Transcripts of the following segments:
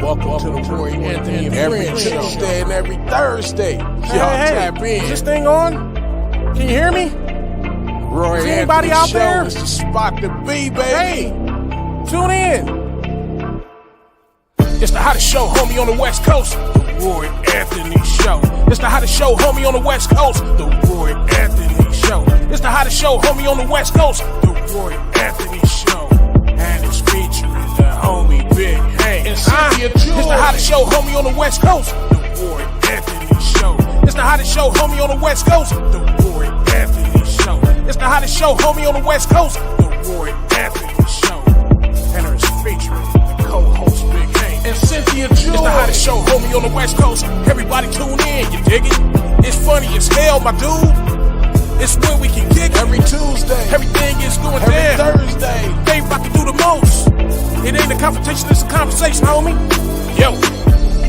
Welcome to the Roy Anthony and every Tuesday and every Thursday. Y'all tap in. Is this thing on? Can you hear me? Roy Is Anthony anybody out Show there? is the spot to be, baby. Hey, tune in. It's the hottest show, homie, on the West Coast. The Roy Anthony Show. It's the hottest show, homie, on the West Coast. The Roy Anthony Show. It's the hottest show, homie, on the West Coast. The Roy Anthony Show. And it's featuring the homie Big Hank And Cynthia. It's the hottest show, homie, on the West Coast. The Roy Anthony Show. It's the hottest show, homie, on the West Coast. The Roy Anthony Show. It's the hottest show, homie, on the West Coast. The Roy Anthony Show. And it's featuring the co-host Big Hank And Cynthia. It's the hottest show, homie, on the West Coast. Everybody tune in, you dig it? It's funny as hell, my dude. It's where we can kick Every Tuesday. Everything is going Every down. Thursday. They about to do the most. It ain't a confrontation, it's a conversation, homie. Yo,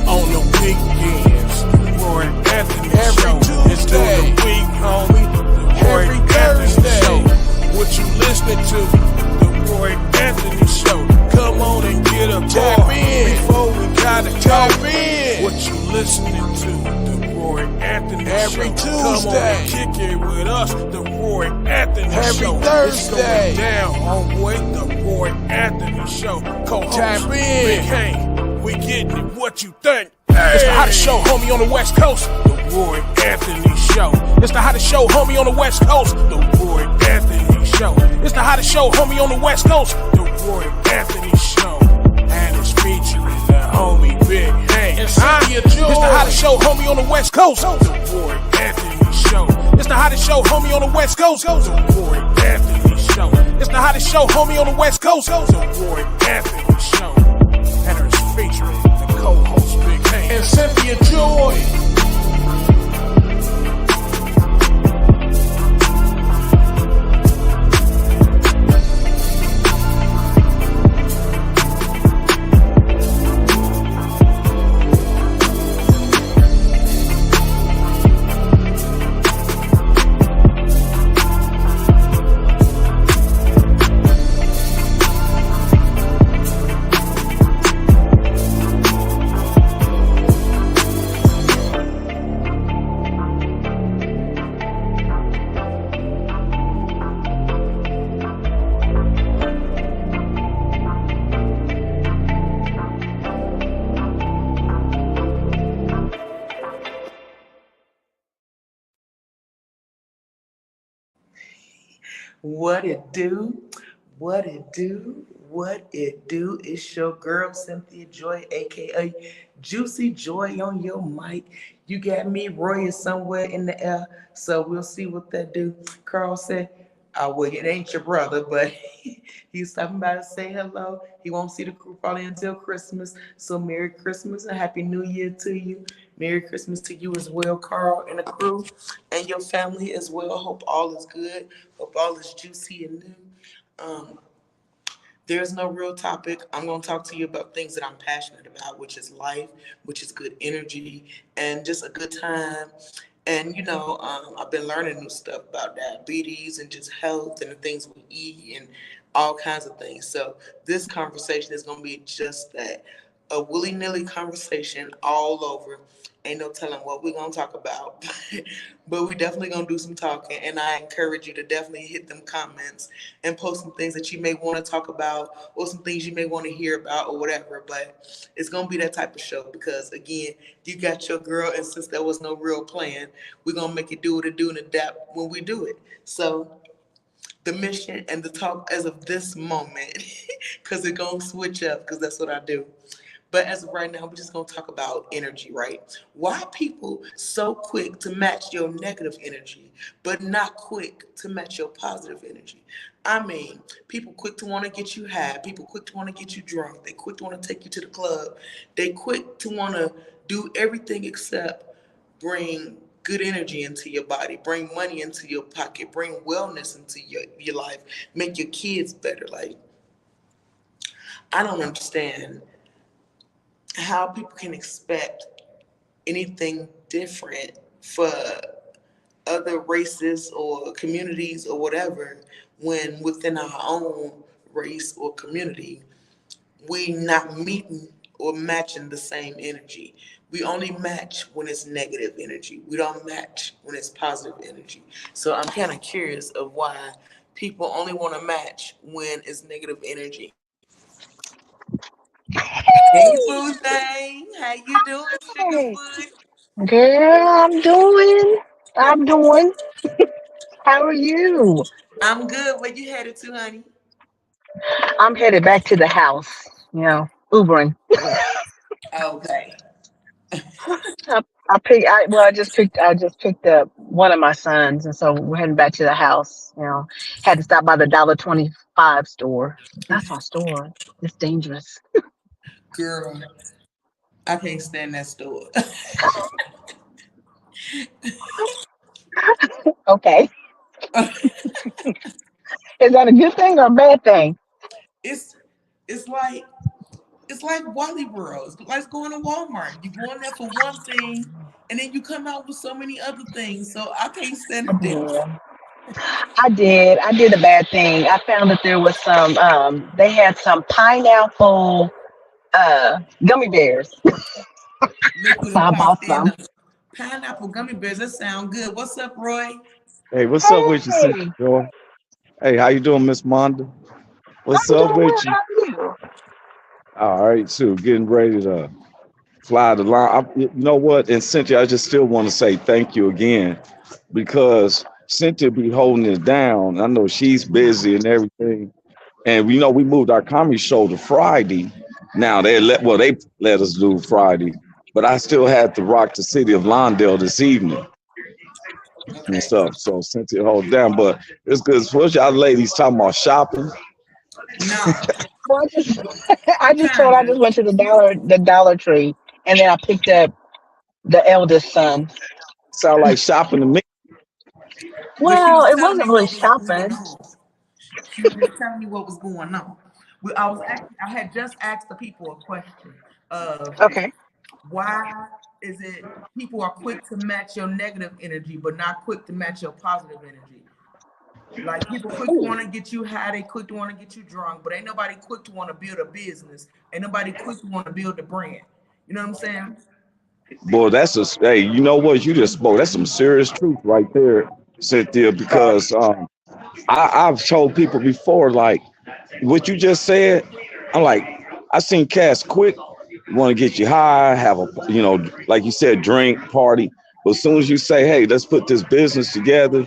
on the weekends, Roy Anthony Every Show. It's through Tuesday. the week, homie. The Roy Every Anthony Thursday. Show. What you listening to? The Roy Anthony Show. Come on and get a Tap call in. before we gotta Tap go. in. What you listening to? The Roy Anthony Every Show. Come on Tuesday. and kick it with us. The Roy Anthony Every Show. Thursday. It's going down, homeboy. The Roy Anthony Show. Co-host Tap in. Big Hank. We getting it. What you think? It's the hottest show, homie, on the West Coast. The Roy Anthony Show. It's the hottest show, homie, on the West Coast. The Roy Anthony Show. It's the hottest show, homie, on the West Coast. The Roy Anthony Show. And it's featuring the homie Big Hank And Cynthia. It's the hottest show, homie, on the West Coast. The Roy Anthony Show. It's the hottest show, homie, on the West Coast. The Roy Anthony Show. It's the hottest show, homie, on the West Coast. The Roy Anthony Show. And it's featuring the co-host Big Hank And Cynthia Joy. What it do? What it do? What it do? It's your girl Cynthia Joy, aka Juicy Joy on your mic. You got me. Roy is somewhere in the air, so we'll see what that do. Carl said, "Oh well, it ain't your brother, but he's stopping by to say hello. He won't see the crew probably until Christmas. So Merry Christmas and Happy New Year to you. Merry Christmas to you as well, Carl and the crew, and your family as well. Hope all is good. Hope all is juicy and new. There's no real topic. I'm going to talk to you about things that I'm passionate about, which is life, which is good energy, and just a good time. And, I've been learning new stuff about diabetes and just health and the things we eat and all kinds of things. So this conversation is going to be just that, a willy-nilly conversation all over. Ain't no telling what we're going to talk about, but we definitely going to do some talking. And I encourage you to definitely hit them comments and post some things that you may want to talk about or some things you may want to hear about or whatever. But it's going to be that type of show because, again, you got your girl. And since there was no real plan, we're going to make it do what it do and adapt when we do it. So the mission and the talk as of this moment, because it's going to switch up because that's what I do. But as of right now, we're just going to talk about energy, right? Why people so quick to match your negative energy, but not quick to match your positive energy? I mean, people quick to want to get you high. People quick to want to get you drunk. They quick to want to take you to the club. They quick to want to do everything except bring good energy into your body, bring money into your pocket, bring wellness into your life, make your kids better. Like, I don't understand how people can expect anything different for other races or communities or whatever when within our own race or community we not meeting or matching the same energy. We only match when it's negative energy. We don't match when it's positive energy. So I'm kind of curious of why people only want to match when it's negative energy. Hey, Boo Thing, how you doing, Hey, Sugarfoot? girl, I'm doing. I'm doing. How are you? I'm good. Where you headed to, honey? I'm headed back to the house. Ubering. Okay. I just picked up one of my sons, and so we're heading back to the house. Had to stop by the $1.25 store. That's my store. It's dangerous. Girl, I can't stand that store. Okay, is that a good thing or a bad thing? it's it's like it's like Wally World. It's like going to Walmart. You go in there for one thing, and then you come out with so many other things. So I can't stand I it there. did. I did a bad thing. I found that there was some. They had some pineapple gummy bears. Liquid So and I pop bought in some. the pineapple gummy bears. That sound good. What's up, Roy? Hey, what's up with you, Cynthia? Hey, Joy? Hey, how you doing, Miss Monda? What's I'm up doing well. with How you? are you? All right, so getting ready to fly the line. You know what? And Cynthia, I just still want to say thank you again because Cynthia be holding it down. I know she's busy and everything. And we know we moved our comedy show to Friday. Now they let us do Friday, but I still had to rock the city of Lawndale this evening and Okay. stuff. So Cynthia hold it down, but it's good. What y'all ladies talking about shopping? Nah, Well, I just told I kinda. just went to the Dollar Tree, and then I picked up the eldest son. Sound like shopping to me. But she Well, was it telling wasn't me really what was going shopping. on. She was just telling me what was going on. I had just asked the people a question of Okay. why is it people are quick to match your negative energy, but not quick to match your positive energy? Like people quick to Ooh. want to get you high, they quick to want to get you drunk, but ain't nobody quick to want to build a business. Ain't nobody quick to want to build a brand. You know what I'm saying? Boy, hey, you know what? You just spoke. That's some serious truth right there, Cynthia, because I've told people before, like what you just said, I'm like, I seen cats quick, want to get you high, have a, like you said, drink, party. But as soon as you say, hey, let's put this business together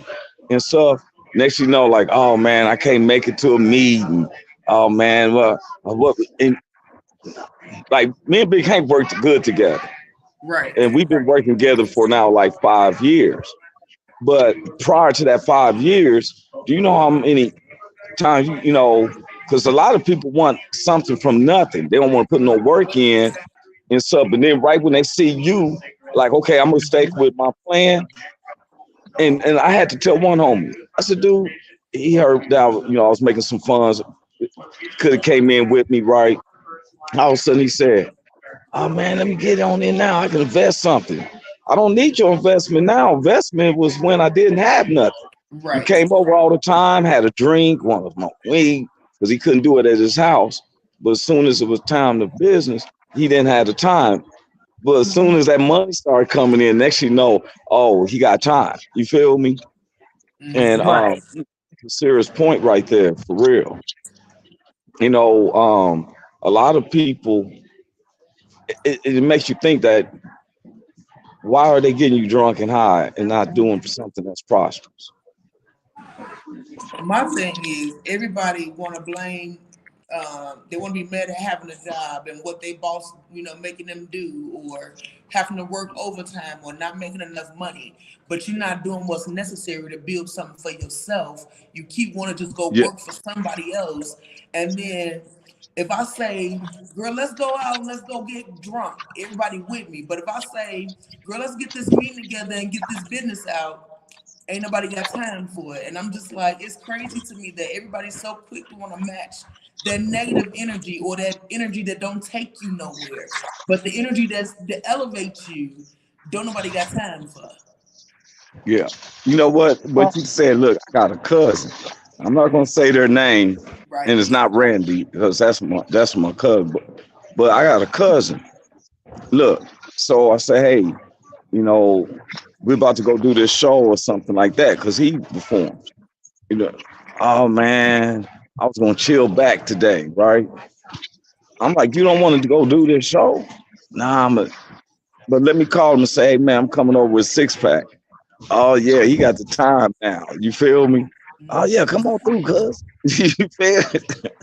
and stuff, next you know, like, oh man, I can't make it to a meeting. Oh man, well, what? And like me and Big Hank worked good together, Right. and we've been working together for now like 5 years. But prior to that 5 years, do you know how many times because a lot of people want something from nothing. They don't want to put no work in and stuff. But then right when they see you, like, okay, I'm gonna stick with my plan. And I had to tell one homie, I said, dude, he heard that I was making some funds, could have came in with me, right? All of a sudden he said, oh man, let me get on in now. I can invest something. I don't need your investment now. Investment was when I didn't have nothing. You Right. came over all the time, had a drink, wanted my weed, because he couldn't do it at his house. But as soon as it was time to business, he didn't have the time. But as soon as that money started coming in, next you know, oh, he got time. You feel me? And Mhm. Right. it's a serious point right there, for real. You know, a lot of people, it makes you think that why are they getting you drunk and high and not doing something that's prosperous? My thing is everybody want to blame. They want to be mad at having a job and what they boss, making them do, or having to work overtime or not making enough money. But you're not doing what's necessary to build something for yourself. You keep wanting to just go Yeah, work for somebody else, and then if I say, "Girl, let's go out and let's go get drunk," everybody with me. But if I say, "Girl, let's get this meeting together and get this business out," ain't nobody got time for it. And I'm just like, it's crazy to me that everybody's so quick to want to match that negative energy or that energy that don't take you nowhere. But the energy that elevates you, don't nobody got time for. yeah. You know what? But Well, you said, look, I got a cousin. I'm not gonna say their name, Right. and it's not Randy because that's my cousin. But I got a cousin. Look, so I say, hey, we're about to go do this show or something like that because he performs. You know, oh man, I was gonna chill back today, right? I'm like, you don't want to go do this show? Nah, but let me call him and say, hey man, I'm coming over with 6 pack. Oh yeah, he got the time now. You feel me? Oh yeah, come on through, cuz. You feel it?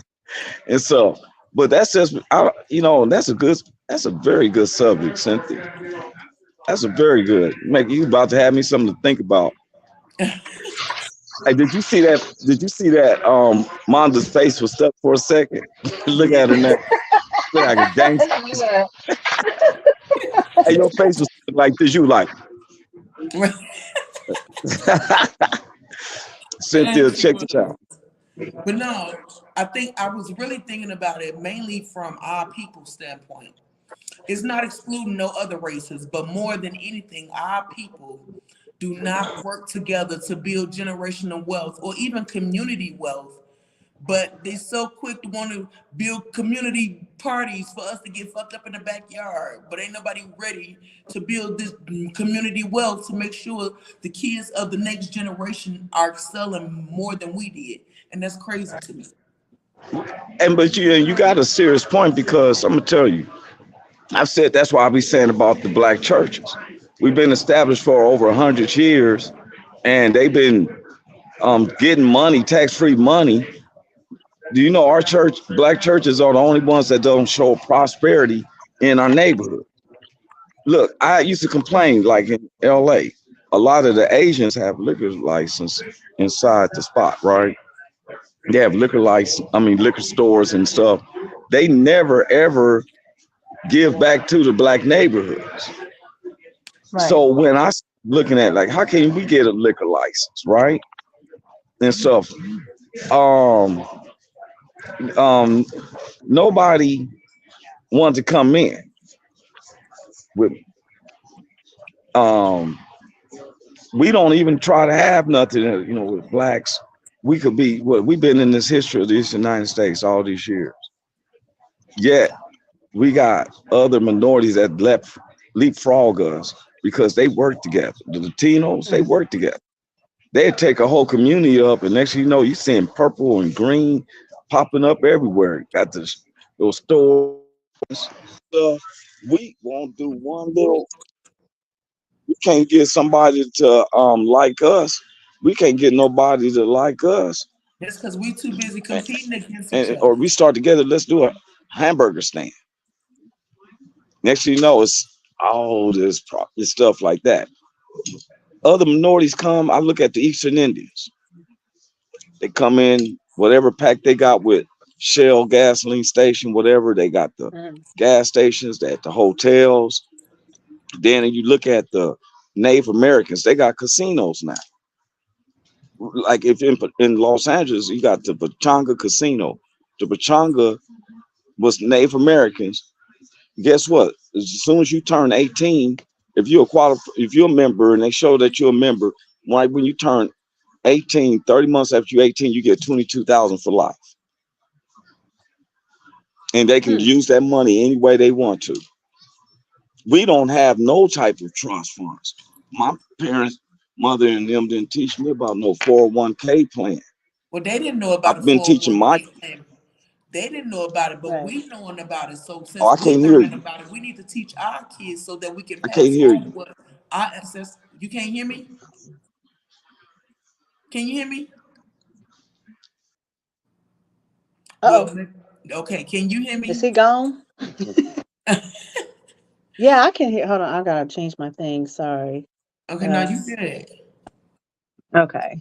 And so, but that's just, that's a very good subject, Cynthia. That's a very good. Make you about to have me something to think about. Hey, did you see that? Did you see that? Monda's face was stuck for a second. Look at her now. Look like a gangster. Yeah. Hey, your face was like this. You like Cynthia? Actually Check this was. out. But no, I think I was really thinking about it mainly from our people's standpoint. It's not excluding no other races, but more than anything, our people do not work together to build generational wealth or even community wealth. But they so quick to want to build community parties for us to get fucked up in the backyard. But ain't nobody ready to build this community wealth to make sure the kids of the next generation are excelling more than we did. And that's crazy to me. And but you got a serious point because I'm gonna tell you. I've said that's why I be saying about the black churches. We've been established for over 100 years, and they've been getting money, tax-free money. Do you know our church, black churches are the only ones that don't show prosperity in our neighborhood? Look, I used to complain like in LA, a lot of the Asians have liquor license inside the spot, right? They have liquor stores and stuff. They never ever give back to the black neighborhoods. Right. So when I looking at like, how can we get a liquor license, right? And stuff. Um, um, Nobody wanted to come in with. Um, we don't even try to have nothing, with blacks. We could be what we've been in this history of this United States all these years. Yet we got other minorities that leapfrog us because they work together. The Latinos, they work together. They take a whole community up, and next thing you know, you seeing purple and green popping up everywhere. Got those stores. Stuff. We won't do one little. We can't get somebody to like us. We can't get nobody to like us. That's because we too busy And, competing against each or other. we start together. Let's do a hamburger stand. Next thing you know, it's all this stuff like that. Other minorities come. I look at the Eastern Indians. They come in, whatever pack they got with Shell gasoline station, whatever they got the Mm. gas stations, at the hotels. Then you look at the Native Americans, they got casinos now. Like if in Los Angeles, you got the Pachanga Casino. The Pachanga was Native Americans. Guess what? As soon as you turn 18, if you're a member and they show that you're a member, right when you turn 18, 30 months after you're 18, you get 22,000 for life. And they can Mm. use that money any way they want to. We don't have no type of trust funds. My parents, mother and them didn't teach me about no 401k plan. Well, they didn't know about a I've been teaching my 401k plan. They didn't know about it, but Right. we knowing about it. So oh, since I we can't hear learning you. about it, we need to teach our kids so that we can I can't pass hear on you. what our ancestors. You can't hear me? Can you hear me? Uh-oh. Well, okay. Can you hear Is me? he gone? Yeah, I can hear. Hold on. I gotta change my thing. Sorry. Okay, now you good. Okay.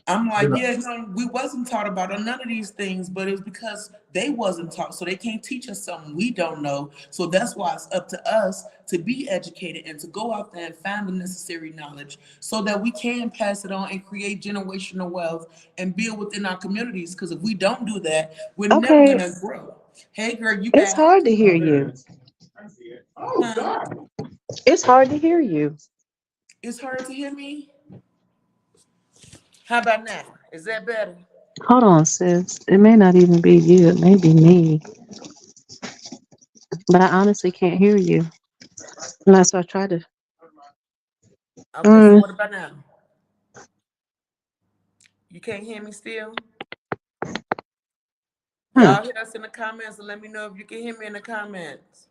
I'm like, yeah, no, we wasn't taught about none of these things, but it's because they wasn't taught, so they can't teach us something we don't know. So that's why it's up to us to be educated and to go out there and find the necessary knowledge so that we can pass it on and create generational wealth and build within our communities. Because if we don't do that, we're never Okay. gonna grow. Hey, girl, you It's back? hard to hear you. Huh? It's hard to hear you. It's hard to hear me. How about now? Is that better? Hold on, sis. It may not even be you. It may be me. But I honestly can't hear you. And that's why I tried to. Okay, so Mm, what about now? You can't hear me still? hmm. Y'all hit us in the comments and let me know if you can hear me in the comments.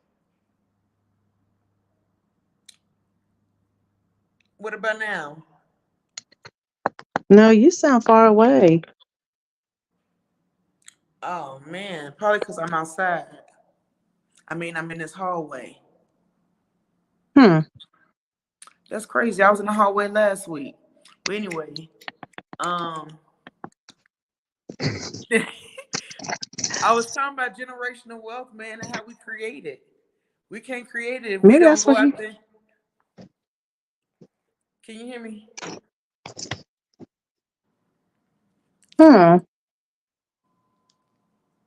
What about now? No, you sound far away. Oh man, probably because I'm outside. I mean, I'm in this hallway. Hmm. That's crazy. I was in the hallway last week. But anyway, um, I was talking about generational wealth, man, and how we create it. We can't create it if we Maybe don't that's go what out you. there. Can you hear me? Hmm.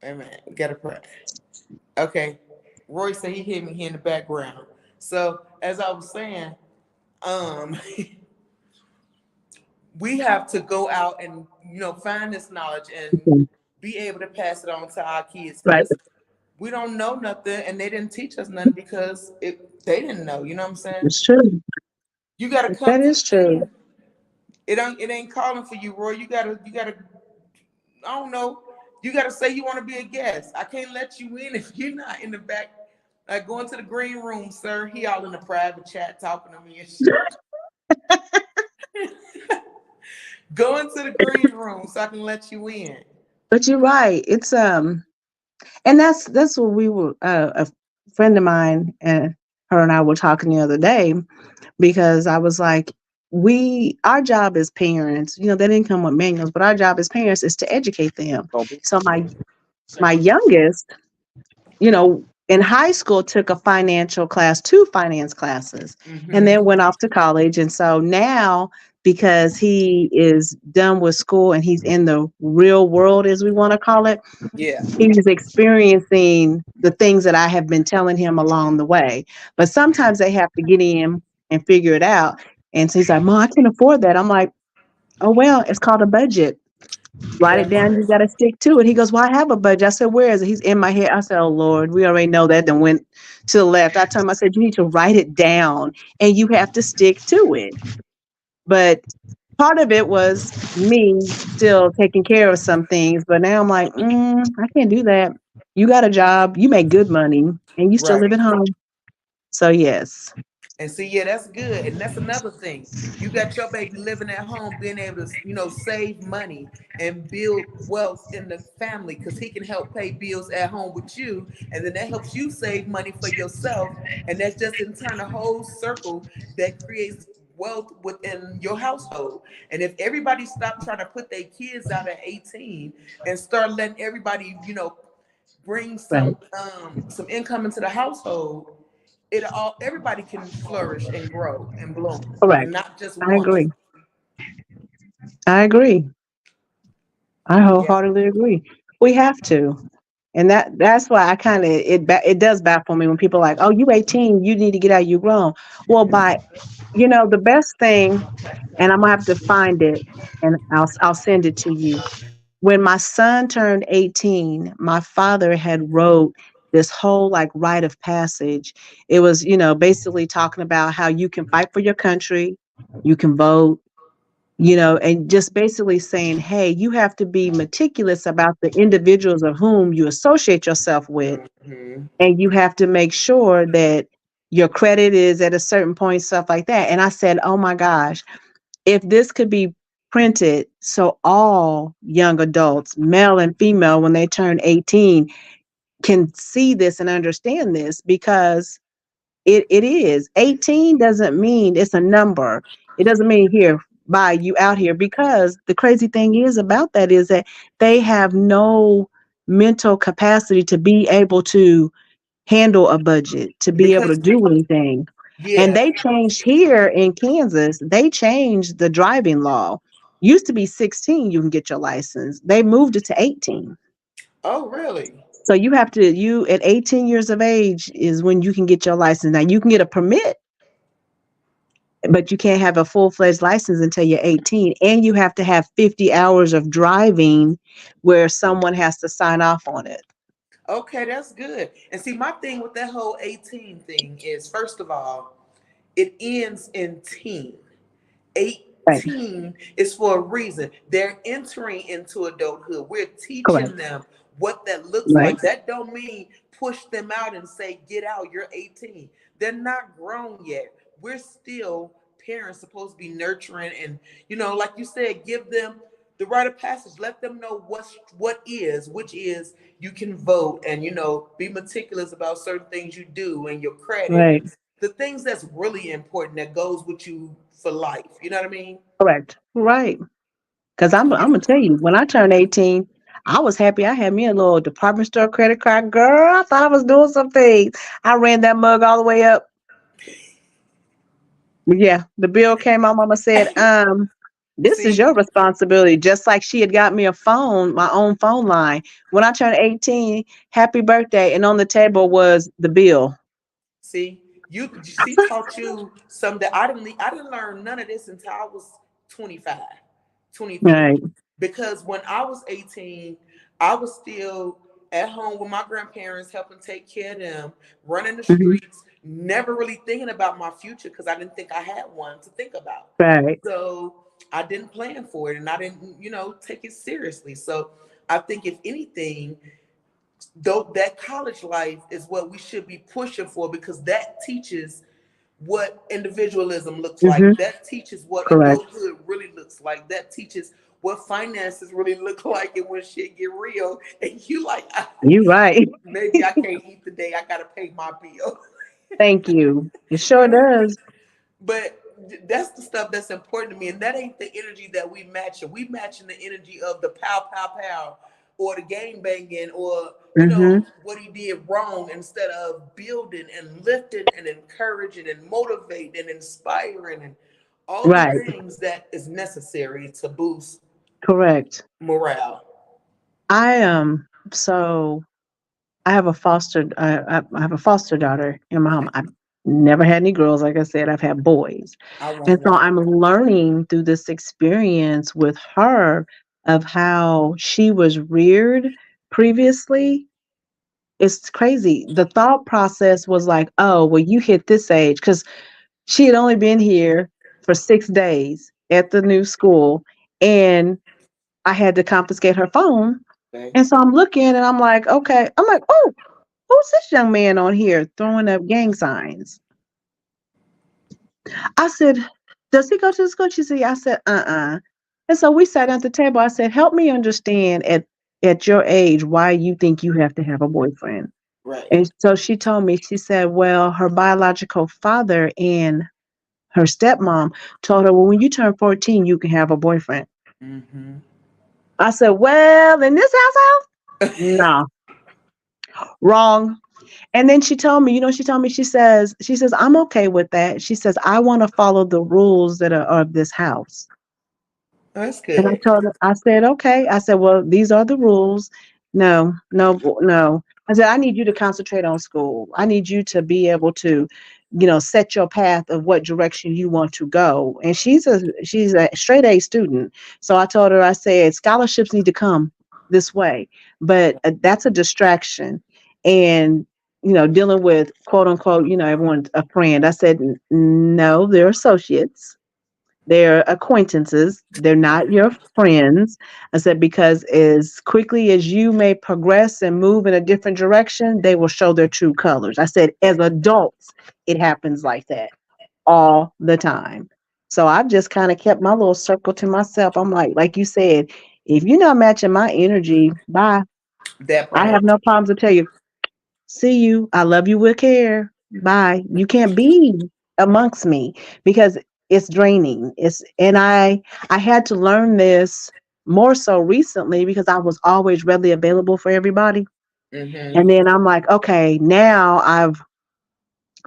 Wait a minute, we gotta pray. Okay. Roy said he hear me here in the background. So as I was saying, um, we have to go out and find this knowledge and be able to pass it on to our kids Right. because we don't know nothing and they didn't teach us nothing because they didn't know. You know what I'm saying? It's true. You got to come That to the is true. team. It ain't calling for you, Roy. You gotta. I don't know. You gotta say you want to be a guest. I can't let you in if you're not in the back. Like going to the green room, sir. He all in the private chat talking to me and shit. Going to the green room so I can let you in. But you're right. It's. And that's what we were. A friend of mine and her and I were talking the other day because I was like, our job as parents, they didn't come with manuals, but our job as parents is to educate them. So my youngest, in high school took a financial class, two finance classes, and Mm-hmm. then went off to college. And so now, because he is done with school and he's in the real world, as we want to call it, Yeah. he's experiencing the things that I have been telling him along the way. But sometimes they have to get in and figure it out. And so he's like, Mom, I can't afford that. I'm like, oh, well, it's called a budget. Write it That's down. You it. got to stick to it. He goes, well, I have a budget. I said, where is it? He's in my head. I said, oh, Lord, we already know that. Then went to the left. I told him, I said, you need to write it down and you have to stick to it. But part of it was me still taking care of some things. But now I'm like, I can't do that. You got a job. You make good money and you still live Right. at home. So, yes. And see, yeah, that's good. And that's another thing. You got your baby living at home, being able to, save money and build wealth in the family because he can help pay bills at home with you. And then that helps you save money for yourself. And that's just in turn a whole circle that creates wealth within your household. And if everybody stopped trying to put their kids out at 18 and start letting everybody, bring Right. some income into the household, it all everybody can flourish and grow and bloom and Correct. not just I one. agree. I agree. I Yeah. wholeheartedly agree. We have to. And that's why I kind of it does baffle me when people are like, "Oh, you 18, you need to get out, you grown." Well, the best thing, and I'm gonna have to find it, and I'll send it to you. When my son turned 18, my father had wrote this whole like rite of passage. It was, basically talking about how you can fight for your country, you can vote, and just basically saying, hey, you have to be meticulous about the individuals of whom you associate yourself with. Hmm. And you have to make sure that your credit is at a certain point, stuff like that. And I said, oh my gosh, if this could be printed so all young adults, male and female, when they turn 18, can see this and understand this because it is 18 doesn't mean it's a number. It doesn't mean here by you out here because the crazy thing is about that is that they have no mental capacity to be able to handle a budget, to be able to Because do anything. And yeah. they changed here in Kansas, they changed the driving law. Used to be 16 you can get your license. They moved it to 18. Oh, really? So you at 18 years of age is when you can get your license. Now you can get a permit, but you can't have a full-fledged license until you're 18. And you have to have 50 hours of driving where someone has to sign off on it. Okay, that's good. And see, my thing with that whole 18 thing is, first of all, it ends in teen. Right. 18 is for a reason. They're entering into adulthood. We're Correct. teaching them what that looks Right. like. That don't mean push them out and say, get out, you're 18. They're not grown yet. We're still parents supposed to be nurturing and, like you said, give them the rite of passage. Let them know which is you can vote and be meticulous about certain things you do and your credit Right. and the things that's really important that goes with you for life. You know what I mean? Correct. Right. Because I'm You gonna tell you, when I turned 18, I was happy. I had me a little department store credit card. Girl, I thought I was doing some things. I ran that mug all the way up. Yeah, the bill came. My mama said, this is see, your responsibility. Just like she had got me a phone, my own phone line. When I turned 18, happy birthday. And on the table was the bill. see, she taught you something that I didn't learn none of this until I was 25, 23. Right. Because when I was 18, I was still at home with my grandparents, helping take care of them, running the Hmm. streets, never really thinking about my future because I didn't think I had one to think about. Right. So I didn't plan for it and I didn't, take it seriously. So I think if anything, though, that college life is what we should be pushing for because that teaches what individualism looks like. Hmm. That teaches what Correct. adulthood really looks like. That teaches what finances really look like and when shit get real and you like, You right. maybe I can't eat today. I gotta pay my bill. Thank you. It You sure know, does. but that's the stuff that's important to me, and that ain't the energy that we matching. We matching the energy of the pow pow pow, or the game banging, or Hmm. what he did wrong, instead of building and lifting and encouraging and motivating and inspiring and all the Right. things that is necessary to boost Correct. morale. I so I have I have a foster daughter in my home. Okay, I've never had any girls, like I said. I've had boys, I and want so one. I'm learning through this experience with her of how she was reared previously. It's crazy. The thought process was like, oh, well, you hit this age because she had only been here for 6 days at the new school, and I had to confiscate her phone. Okay, And so I'm looking and I'm like, okay. I'm like, oh, who's this young man on here throwing up gang signs? I said, does he go to the school? She said, yeah. I said, uh-uh. And so we sat at the table. I said, help me understand at your age why you think you have to have a boyfriend. right. And so she told me, she said, well, her biological father and her stepmom told her, well, when you turn 14, you can have a boyfriend. Mm-hmm. I said, well, in this household, no, wrong. And then she told me, she told me, she says, I'm okay with that. She says, I want to follow the rules that are of this house. That's And I good. told her, I said, okay. I said, well, these are the rules. No, no, no. I said, I need you to concentrate on school. I need you to be able to, set your path of what direction you want to go. And she's a straight A student. So I told her, I said, scholarships need to come this way, but that's a distraction. And, dealing with quote unquote, everyone's a friend. I said, No, they're associates, they're acquaintances. They're not your friends. I said, because as quickly as you may progress and move in a different direction, they will show their true colors. I said, as adults, it happens like that all the time. So I've just kind of kept my little circle to myself. I'm like you said, if you're not matching my energy, bye. That I have part. no problems to tell you, see you. I love you with care. Bye. You can't be amongst me because it's draining. I had to learn this more so recently because I was always readily available for everybody. Mm-hmm. And then I'm like, okay, now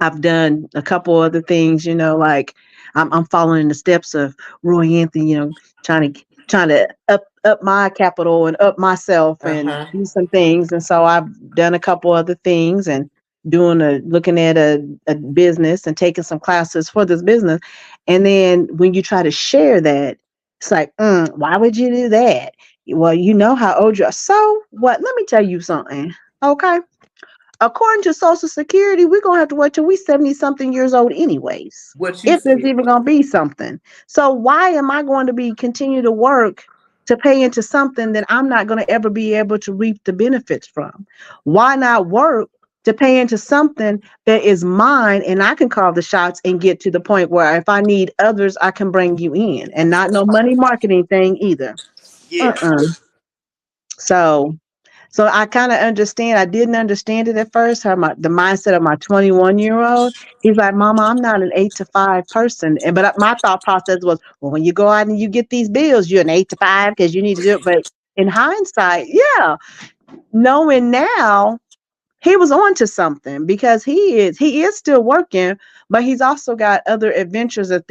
I've done a couple other things, like I'm following in the steps of Roy Anthony, trying to up my capital and up myself and Uh-huh. do some things. And so I've done a couple other things and looking at a business and taking some classes for this business. And then when you try to share that, it's like, why would you do that? Well, you know how old you are. So what? Let me tell you something. Okay. According to Social Security, we're gonna have to wait till we 70 something years old anyways. What you If there's said. even gonna be something. So why am I going to be continue to work to pay into something that I'm not gonna ever be able to reap the benefits from? Why not work to pay into something that is mine and I can call the shots and get to the point where if I need others, I can bring you in and not no money marketing thing either. Yeah. Uh-uh. So I kind of understand. I didn't understand it at first. How the mindset of my 21-year-old. He's like, Mama, I'm not an 8 to 5 person. And my thought process was, well, when you go out and you get these bills, you're an 8 to 5 because you need to do it. But in hindsight, yeah, knowing now, he was on to something because he is still working, but he's also got other adventures, a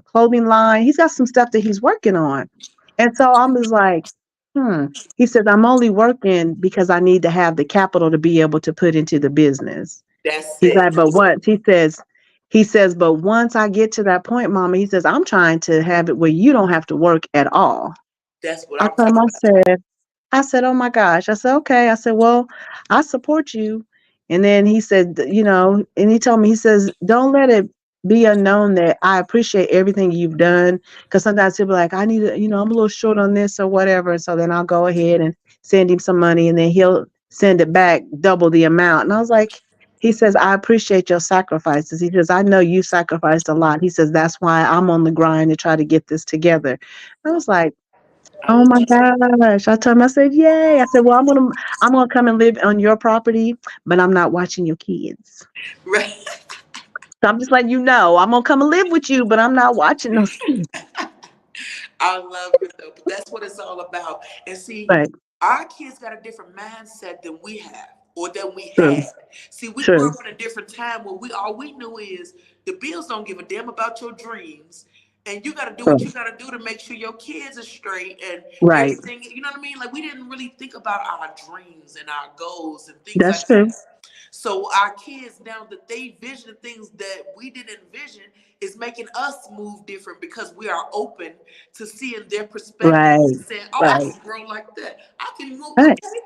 clothing line. He's got some stuff that he's working on. And so I'm just like, hmm. He says, I'm only working because I need to have the capital to be able to put into the business. That's He's it. like, but once but once I get to that point, Mama, he says, I'm trying to have it where you don't have to work at all. That's what I I'm told him, talking about. I said, oh my gosh. I said, okay. I said, well, I support you. And then he said, and he told me, he says, don't let it be unknown that I appreciate everything you've done. Because sometimes he'll be like, I need to, I'm a little short on this or whatever. And so then I'll go ahead and send him some money and then he'll send it back double the amount. And I was like, he says, I appreciate your sacrifices. He says, I know you sacrificed a lot. He says, that's why I'm on the grind to try to get this together. I was like, I oh love my gosh. I told him, I said, yay. I said, well, I'm gonna come and live on your property, but I'm not watching your kids. right. So I'm just letting you know, I'm gonna come and live with you, but I'm not watching those kids. I love it though, but that's what it's all about. And see, But our kids got a different mindset than we have or than we true, had. See, we grew true, up in a different time where we all we knew is the bills don't give a damn about your dreams. And you gotta do what true. you gotta do to make sure your kids are straight and Right. everything. You know what I mean? Like we didn't really think about our dreams and our goals and things That's like that. true. So our kids now that they vision things that we didn't envision is making us move different because we are open to seeing their perspectives Right. and saying, "Oh, I Right. can grow like that. I can move." Right. Okay,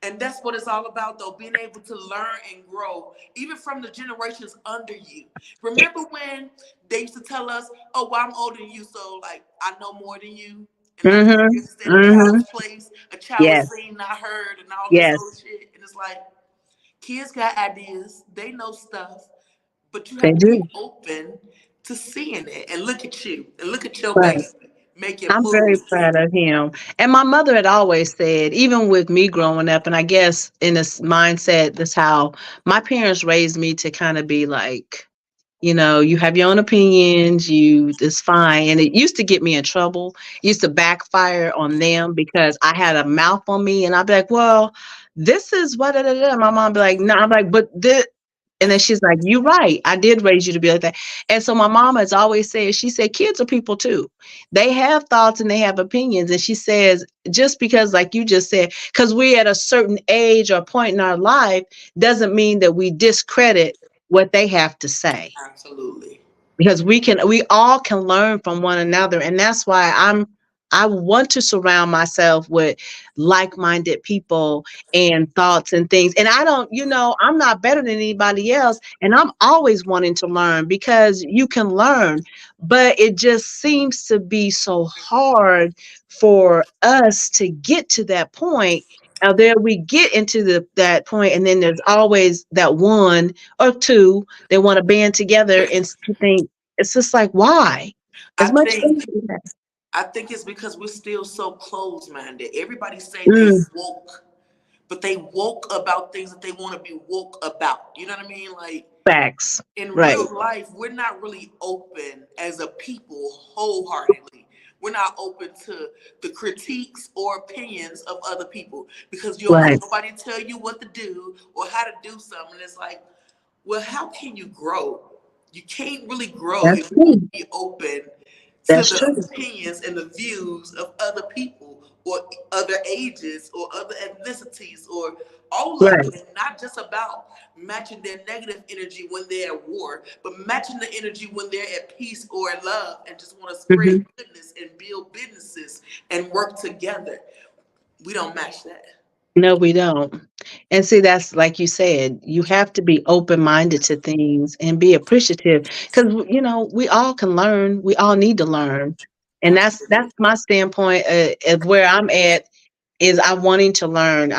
and that's what it's all about, though, being able to learn and grow, even from the generations under you. Remember when they used to tell us, "Oh, well, I'm older than you, so like I know more than you." And like Mm-hmm. you said, a Mm-hmm. child's place, a child is Yes. seen, not heard, and all this old Yes. shit. And it's like, kids got ideas, they know stuff, but you They have to be do. open to seeing it. And look at you, and look at your Right. baby making I'm very moves. proud of him. And my mother had always said, even with me growing up, and I guess in this mindset, that's how my parents raised me to kind of be like, you have your own opinions, it's fine. And it used to get me in trouble. It used to backfire on them because I had a mouth on me and I'd be like, well, this is what, da, da, da. My mom be like, no, I'm like, but this, and then she's like, you're right. I did raise you to be like that. And so my mom has always said, she said, kids are people too. They have thoughts and they have opinions. And she says, just because, like you just said, because we're at a certain age or point in our life doesn't mean that we discredit what they have to say, Absolutely. because we all can learn from one another. And that's why I want to surround myself with like-minded people and thoughts and things. And I don't, I'm not better than anybody else, and I'm always wanting to learn, because you can learn, but it just seems to be so hard for us to get to that point. Now there we get into that point, and then there's always that one or two that want to band together and to think, it's just like, why? I As much think I think it's because we're still so closed-minded. Everybody say they mm, woke, but they woke about things that they want to be woke about. You know what I mean? Like facts. in Right. real life, we're not really open as a people wholeheartedly. We're not open to the critiques or opinions of other people because you don't want Right. nobody to tell you what to do or how to do something. It's like, well, how can you grow? You can't really grow That's if you true. won't be open to That's the true. opinions and the views of other people or other ages or other ethnicities or all of Right. it. And not just about matching their negative energy when they're at war, but matching the energy when they're at peace or in love and just want to spread Hmm. goodness and build businesses and work together. We don't match that. No, we don't. And see, that's like you said, you have to be open minded to things and be appreciative because, we all can learn. We all need to learn. And that's Absolutely. my standpoint of where I'm at is I'm wanting to learn.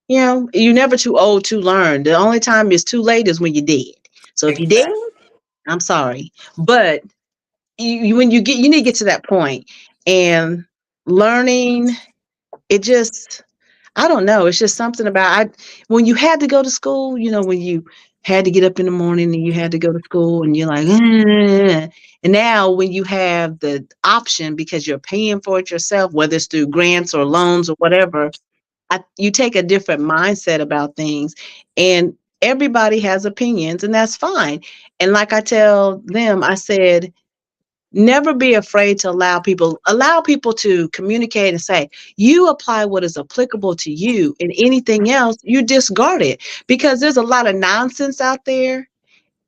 You're never too old to learn. The only time it's too late is when you're dead. So if you're dead, Exactly. I'm sorry. But when you need to get to that point and learning, it just, I don't know. It's just something about when you had to go to school, when you had to get up in the morning and you had to go to school and you're like, and now when you have the option because you're paying for it yourself, whether it's through grants or loans or whatever, you take a different mindset about things. And everybody has opinions, and that's fine. And like I tell them, I said, never be afraid to allow people to communicate and say, you apply what is applicable to you, and anything else you discard it, because there's a lot of nonsense out there,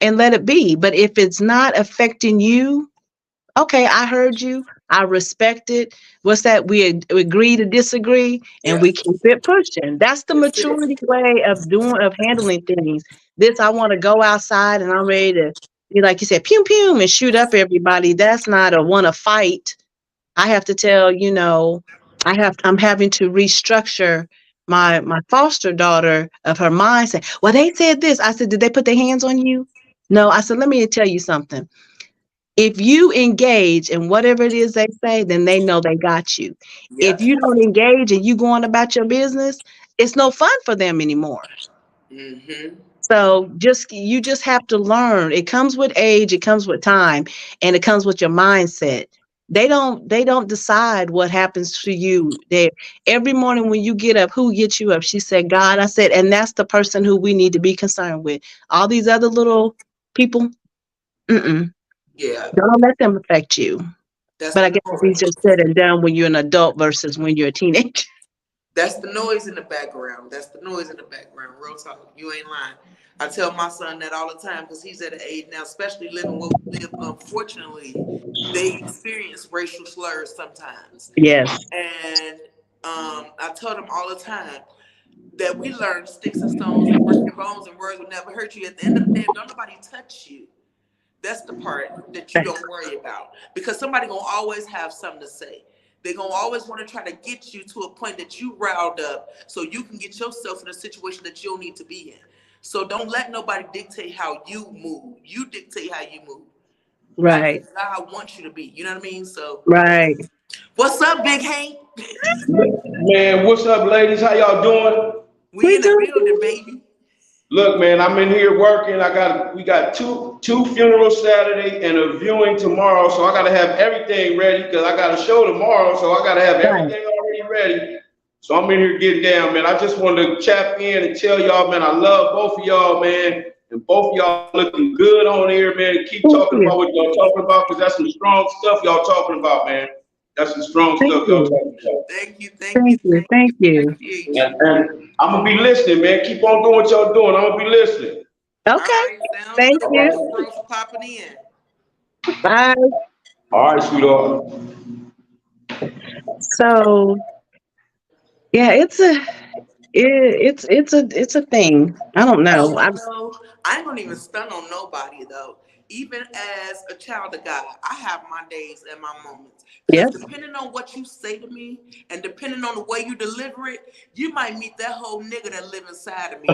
and let it be. But if it's not affecting you, okay, I heard you. I respect it. What's that? We agree to disagree, and we Yes. keep it pushing. That's the Yes, it maturity is. way of handling things. This, I want to go outside and I'm ready to be like you said, pew pew, and shoot up everybody. That's not a want to fight. I have to tell, I'm having to restructure my foster daughter of her mindset. Well, they said this. I said, did they put their hands on you? No. I said, let me tell you something. If you engage in whatever it is they say, then they know they got you. If Yep. you don't engage and you going about your business, it's no fun for them anymore. Mm-hmm. So you just have to learn. It comes with age, it comes with time, and it comes with your mindset. They don't decide what happens to you. They Every morning when you get up, who gets you up? She said, God. I said, and that's the person who we need to be concerned with. All these other little people, mm-mm, Yeah. don't let them affect you. That's But I the guess it's easier noise. said and done when you're an adult versus when you're a teenager. That's the noise in the background. That's the noise in the background. Real talk. You ain't lying. I tell my son that all the time because he's at an age now, especially living where we live. Unfortunately, they experience racial slurs sometimes. Yes. And I told him all the time that we learn sticks and stones and breaking bones and words will never hurt you. At the end of the day, if don't nobody touch you, that's the part that you don't worry about because somebody gonna always have something to say. They're gonna always want to try to get you to a point that you riled up so you can get yourself in a situation that you don't need to be in. So don't let nobody dictate how you move. You dictate how you move. How Right. God wants you to be. You know what I mean? So Right. what's up, Big Hank? Man, what's up, ladies? How y'all doing? We We in the do. building, baby. Look, man, I'm in here working. We got two funerals Saturday and a viewing tomorrow, so I gotta have everything ready because I got a show tomorrow, so I gotta have Right. everything already ready. So I'm in here getting down, man. I just wanted to chap in and tell y'all, man, I love both of y'all, man, and both of y'all looking good on here, man. Keep Thank talking you. about what y'all talking about because that's some strong stuff y'all talking about, man. That's some strong Thank stuff y'all you. talking about. Thank you, thank you, Thank you. thank you. Thank you. Appreciate you. And I'm gonna be listening, man. Keep on doing what y'all doing. I'm gonna be listening. All Okay. right, sounds Thank good. All Thank you. you, right. bro, for popping in. Bye. All right, sweetheart. So yeah, it's a thing. I don't know. But though, I ain't gonna even stun on nobody though. Even as a child of God, I have my days and my moments. Because Yes. depending on what you say to me and depending on the way you deliver it, you might meet that whole nigga that live inside of me.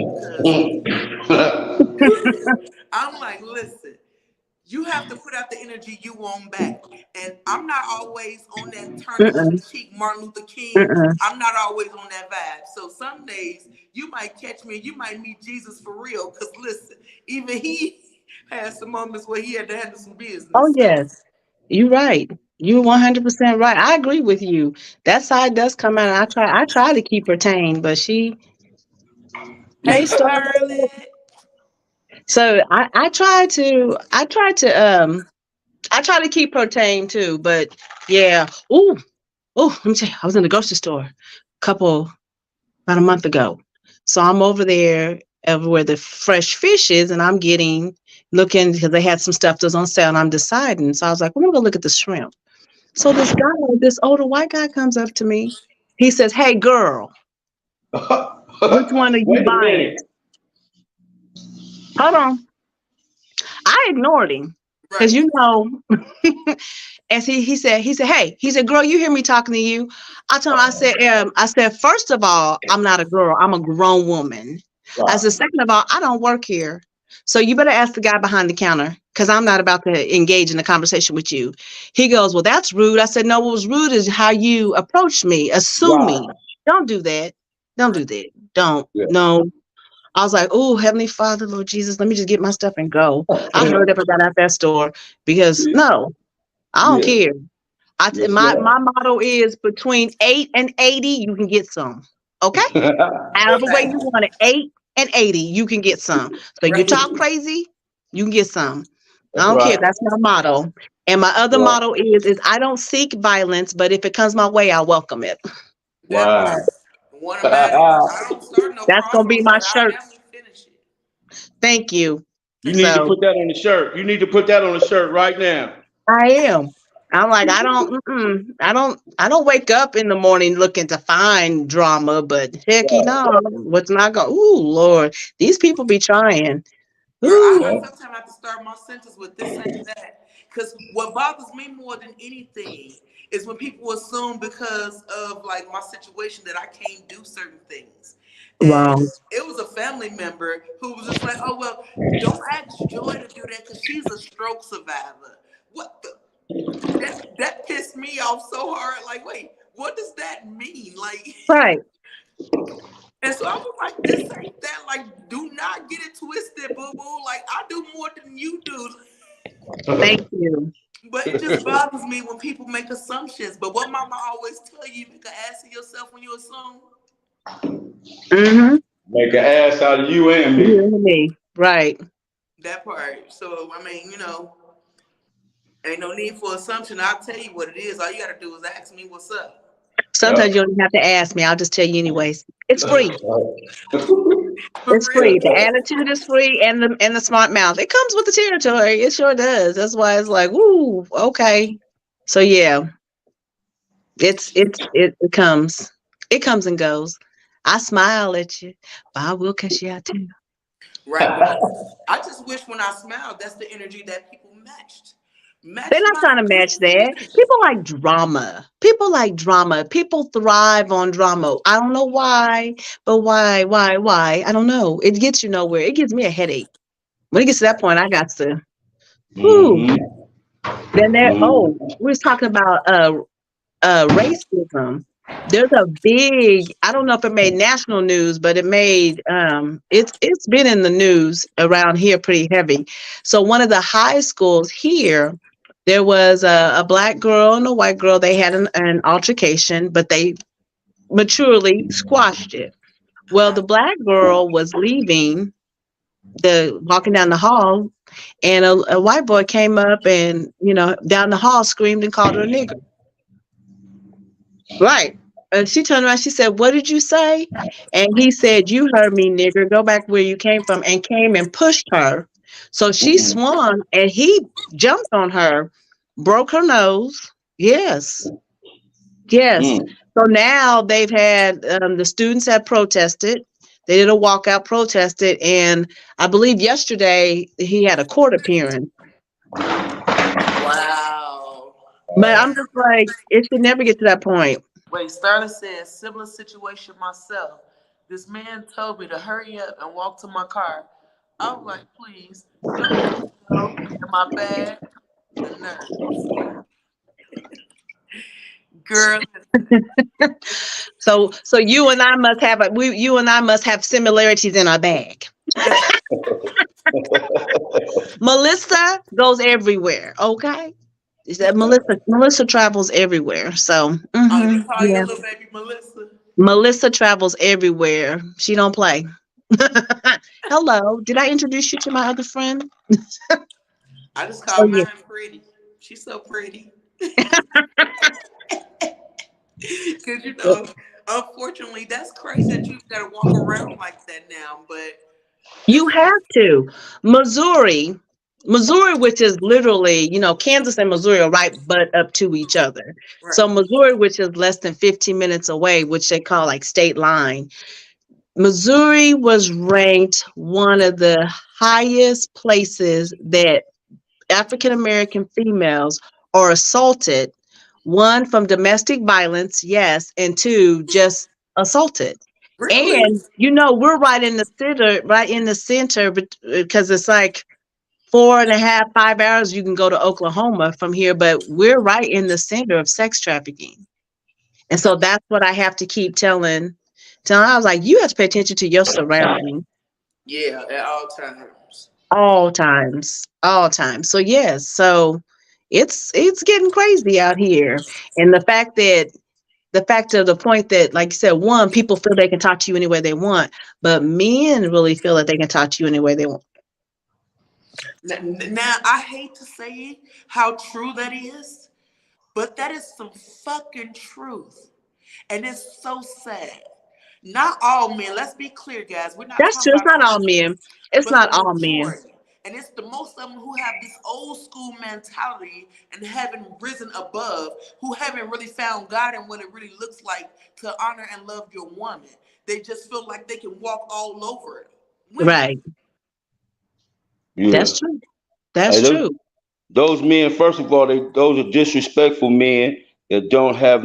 Because I'm like, listen, you have to put out the energy you want back. And I'm not always on that turn the other Mm-mm. cheek, Martin Luther King. Mm-mm. I'm not always on that vibe. So some days you might catch me and you might meet Jesus for real. Because listen, even he had some moments where he had to handle some Oh business. So yes. You're right. You're 100% right. I agree with you. That side does come out. I try to keep her tame, but hey, hey, Star. Scarlett. So I try to keep her tame too, but yeah. Let me tell you, I was in the grocery store couple about a month ago. So I'm over there where the fresh fish is, and I'm looking because they had some stuff that was on sale, and I'm deciding. So I was like, well, I'm gonna go look at the shrimp. So this older white guy comes up to me. He says, "Hey, girl." Which one are you Wait a buying? minute. Hold on. I ignored him because Right. you know, as he said, hey, he said, girl, you hear me talking to you? I told him, I said, first of all, I'm not a girl, I'm a grown woman. I said, second of all, I don't work here. So you better ask the guy behind the counter because I'm not about to engage in a conversation with you. He goes, well, that's rude. I said, no, what was rude is how you approached me, Right. assuming. Don't do that. Don't do that. Don't. Yeah. No. I was like, oh, Heavenly Father, Lord Jesus, let me just get my stuff and go. I hurried up and got out that store because no, I don't Yeah. care. Yes, My motto is between 8 and 80, you can get some. Okay? However way you want it, 8 and 80, you can get some. So you talk crazy, you can get some. I That's don't care. right. That's my motto. And my other Right. motto is I don't seek violence, but if it comes my way, I welcome it. That Right. part. One of mine is I don't start no That's gonna be crosswalks, my but I shirt. definitely finish it. Thank you. You need to So put that on the shirt. You need to put that on the shirt right now. I am. I'm like, I don't wake up in the morning looking to find drama, but heck, you know, what's not going, ooh, Lord, these people be trying. Girl, Ooh, I sometimes have to start my sentence with this ain't that. Because what bothers me more than anything is when people assume because of like my situation that I can't do certain things. And wrong. it was a family member who was just like, oh, well, don't ask Joy to do that because she's a stroke survivor. What the? That pissed me off so hard. Like, wait, what does that mean? Like, Right. and so I was like, this ain't that. Like, do not get it twisted, boo boo. Like, I do more than you do. Thank you. But it just bothers me when people make assumptions. But what mama always tell you, make an ass of yourself when you assume. Mm-hmm. Make an ass out of you and You me. and me. Right. That part. So, I mean, ain't no need for assumption. I'll tell you what it is. All you got to do is ask me what's up. Sometimes you don't even have to ask me. I'll just tell you anyways. It's free. For It's free. real. The attitude is free and the smart mouth. It comes with the territory. It sure does. That's why it's like, ooh, okay. So yeah, it comes. It comes and goes. I smile at you, but I will cuss you out too. Right. But I just wish when I smile, that's the energy that people matched. They're Match not my trying to match beautiful that. energy. People like drama. People like drama. People thrive on drama. I don't know why, but why? I don't know. It gets you nowhere. It gives me a headache. When it gets to that point, I got to, whew. Mm-hmm. Then there, Mm-hmm. oh, we was talking about racism. There's a big, I don't know if it made national news, but it's been in the news around here pretty heavy. So one of the high schools here, there was a black girl and a white girl. They had an altercation, but they maturely squashed it. Well, the black girl was leaving, the walking down the hall, and a white boy came up and, down the hall screamed and called her a nigger. Right. And she turned around, she said, what did you say? And he said, you heard me, nigger. Go back where you came from, and came and pushed her. So she swung and he jumped on her, broke her nose. Yes. Yes. Mm. So now they've had the students have protested. They did a walkout, protested, and I believe yesterday he had a court appearance. Wow. But I'm just like, it should never get to that point. Wait, Starla says, similar situation myself. This man told me to hurry up and walk to my car. I was like, please, don't let me go in my bag. The nerves. Girl, So you and I must have you and I must have similarities in our bag. Melissa goes everywhere. Okay, is that Melissa travels everywhere. So oh, you call your yeah, little baby Melissa? Melissa travels everywhere. She don't play. Hello, did I introduce you to my other friend? I just Oh call yeah. mine pretty. She's so pretty. Because, unfortunately, that's crazy that you got to walk around like that now. But good You for have to. Missouri, Missouri, which is literally, Kansas and Missouri are right butt up to each other. right. So Missouri, which is less than 15 minutes away, which they call like state line, Missouri was ranked one of the highest places that African American females are assaulted. One, from domestic violence, yes, and two, just assaulted. Really? And we're right in the center, because it's like 4.5, 5 hours. You can go to Oklahoma from here, but we're right in the center of sex trafficking. And so that's what I have to keep telling. I was like, you have to pay attention to your surroundings Yeah, at all times. all times, all times. So yes, so it's getting crazy out here, and the fact of the point that, like you said, one, people feel they can talk to you any way they want, but men really feel that they can talk to you any way they want. Now, I hate to say how true that is, but that is some fucking truth. And it's so sad. Not all men, let's be clear, guys. We're not That's talking true. It's about not all hundreds, men. It's but the not all men. majority. And it's the most of them who have this old school mentality and haven't risen above, who haven't really found God and what it really looks like to honor and love your woman. They just feel like they can walk all over it. Right. Yeah. That's true. That's Hey, true. those men, first of all, those are disrespectful men that don't have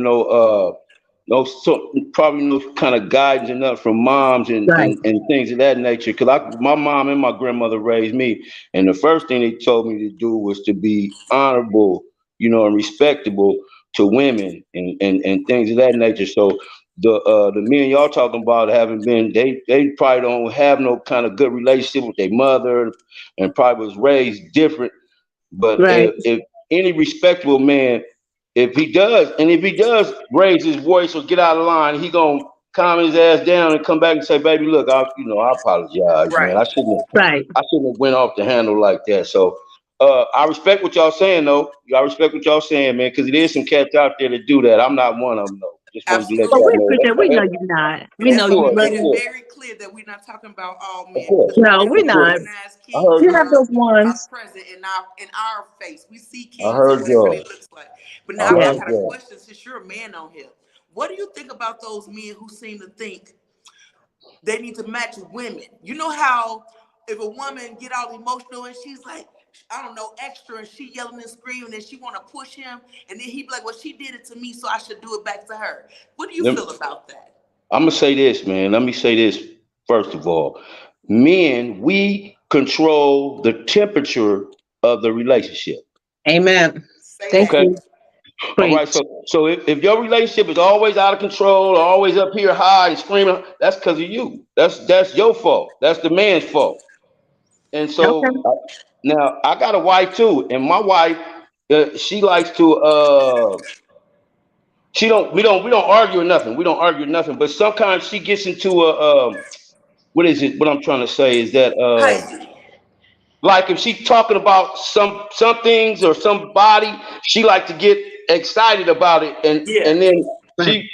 probably no kind of guidance enough from moms and, Right. and, and things of that nature. Because my mom and my grandmother raised me, and the first thing they told me to do was to be honorable, and respectable to women and things of that nature. So the men y'all talking about haven't been, they probably don't have no kind of good relationship with their mother, and probably was raised different. But Right. if any respectable man, if he does raise his voice or get out of line, he gonna calm his ass down and come back and say, "Baby, look, I apologize, man. Right. Right. I shouldn't have went off the handle like that." So, I respect what y'all saying, though. I respect what y'all saying, man, because it is some cats out there that do that. I'm not one of them, though. Just wanted to let But Absolutely. y'all we appreciate. We know know. you're not. And We know let's Of you course, love. get of it course, very clear that we're not talking about all of men, course, because No, we're of we course. not. recognize I kings heard You that have y'all. those are ones. present in our face. We see I kings and heard what it really y'all. looks like. But I now I Yeah. heard got a y'all. question, since you're a man on here. What do you think about those men who seem to think they need to match women? You know how if a woman get all emotional and she's like, I don't know, extra, and she yelling and screaming and she want to push him, and then he be like, well, she did it to me, so I should do it back to her. What do you feel about that? I'm gonna say this, man. Let me say this first of all. Men, we control the temperature of the relationship. Amen. Say Thank that. Okay. you. All right. Preach. So if your relationship is always out of control, or always up here high and screaming, that's because of you. That's your fault. That's the man's fault. And Okay. so now I got a wife too, and my wife, she likes to we don't argue or nothing. We don't argue nothing. But sometimes she gets into a what is it? What I'm trying to say is that Hey, like if she's talking about some things or somebody, she like to get excited about it, yeah, and then Right. she.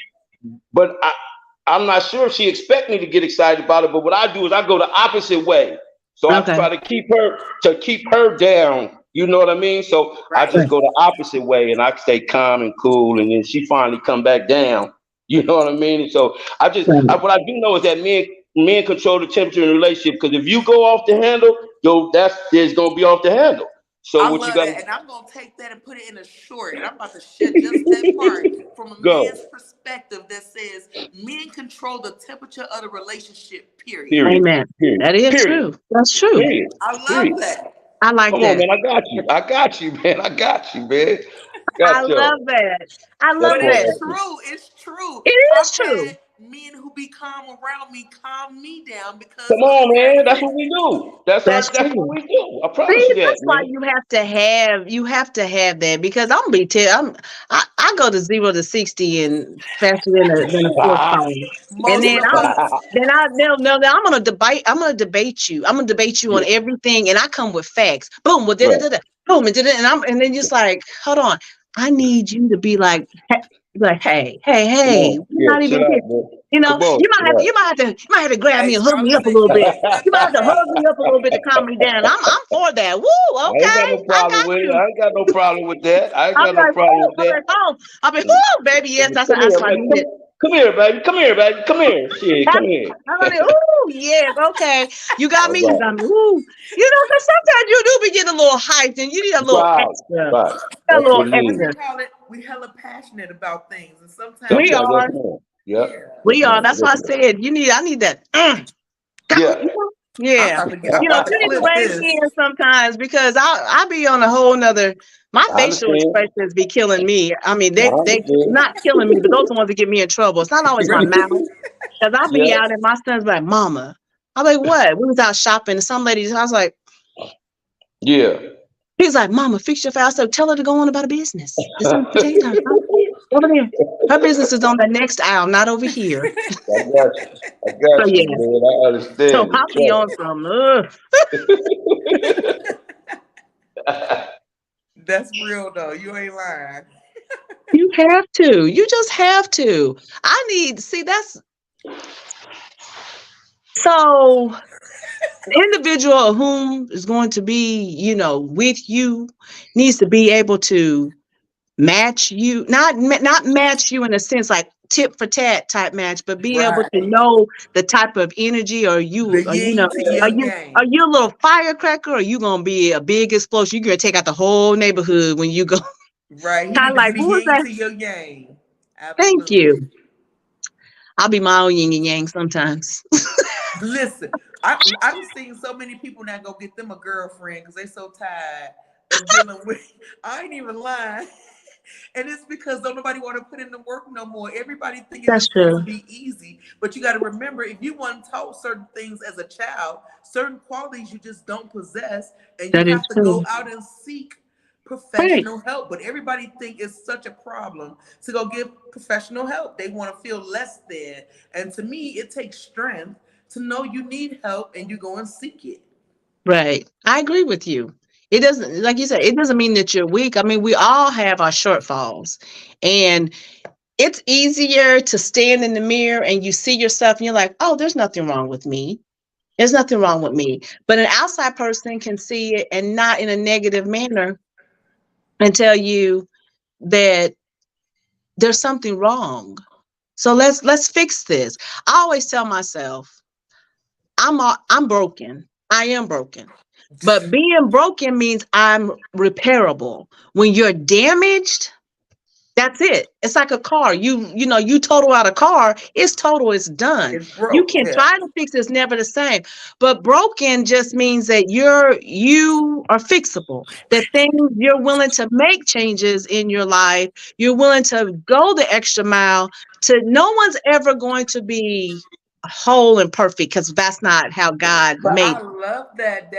But I'm not sure if she expect me to get excited about it. But what I do is I go the opposite way. So I Okay. try to keep her down. You know what I mean? So I right. just Right. go the opposite way, and I stay calm and cool, and then she finally come back down. You know what I mean? And so Right. what I do know is that men control the temperature in a relationship, because if you go off the handle, that's it's gonna be off the handle. So I what you love got that. to And I'm going to take that and put it in a short. And I'm about to share just that part from a man's go? perspective that says men control the temperature of the relationship, period. Period. Amen. Period. That is Period. true. That's true. Period. I Period. love that. I like Come on, that. man. I got you. I got you, man. I got you, man. I Got love you. that. I That love But part it's that. right there. true. It's true. It I've is true. had men who be calm around me calm me down because Come of the on, man. fact That's that, what we do. That's That's that's what true. we do. I promise See, you that, that's why man. you have to have that, because I'm gonna be I go to 0 to 60 and faster than a sports car. And most then of us, I'm gonna debate you. I'm gonna debate you on Yeah, everything, and I come with facts. Boom, well, da da right. da da. Boom, and da da, and then just like, hold on. I need you to be like, hey, hey, Come hey, on. we're Yeah, not chill even here. out, man. Come on, You might have to, chill you might have to grab hey, me and hug me up a Charlamagne, little bit. You might have to hey, hug me up a little bit to calm me down. I'm for that. Woo, I ain't got okay, no I problem got with it. you. I ain't got no problem with that. I ain't I'll got be no like, problem woo, with I'll be that. like, oh, I'll be, whoo, baby, yes, Come that's here, what I man. needed. Come here, baby. Come here, baby. Come here. Shit, come here. I'm like, ooh, yes, okay. You got All me. You right. got me. Ooh, you know, because sometimes you do be getting a little hyped, and you need a little Right. extra, Right. a That's little what it What is. you extra. call it? We hella passionate about things, and sometimes We you Sometimes, just yes, are, ma'am. Yep. yeah. Yes, we are. ma'am. That's Yes, why I ma'am. said you need. I need that. Go, Yeah. you know? I'm Yeah. about to get. I'm You know, about to you need to clip rein this. me in sometimes because I be on a whole nother. My I facial understand. expressions be killing me. I mean, I they understand. not killing me, but those are the ones that get me in trouble. It's not always my mouth. Cause I'll be Yeah. out and my son's like, Mama. I'm like, what? We was out shopping and some ladies, I was like, Yeah. he's like, Mama, fix your face. I said, tell her to go on about her business. It's on potato time. Over there. Her business is on the next aisle, not over here. I got you. I So got you, yes. man. I So understand I'll be on it. some, That's real though. You ain't lying. you have to. You just have to. I need, see, that's so the individual whom is going to be, with you needs to be able to match you, not match you in a sense like tit for tat type match, but be able to Right. know the type of energy. Or The you, or yin to are your you are yang. you a little firecracker, or are you gonna be a big explosion? You're gonna take out the whole neighborhood when you go. Right. He Kind need of to like, be the who was yin that? to your yang. Thank Absolutely. you. I'll be my own yin and yang sometimes. Listen, I'm seeing so many people now go get them a girlfriend because they so tired of dealing with. I ain't even lying. And it's because don't nobody want to put in the work no more. Everybody think it's That's just supposed to true. be easy. But you got to remember, if you weren't taught certain things as a child, certain qualities you just don't possess, and you That is have to go true. out and seek Right. professional help. But everybody think it's such a problem to go get professional help. They want to feel less than. And to me, it takes strength to know you need help and you go and seek it. Right. I agree with you. It doesn't, like you said, it doesn't mean that you're weak. I mean, we all have our shortfalls. And it's easier to stand in the mirror and you see yourself and you're like, oh, there's nothing wrong with me. There's nothing wrong with me. But an outside person can see it and not in a negative manner and tell you that there's something wrong. So let's fix this. I always tell myself, I'm broken. I am broken. But being broken means I'm repairable. When you're damaged, that's it. It's like a car. You total out a car, it's total, it's done. It's You broke. can Yeah. try to fix it, it's never the same. But broken just means that you are fixable. That things you're willing to make changes in your life. You're willing to go the extra mile to no one's ever going to be whole and perfect because that's not how God But made I it. love that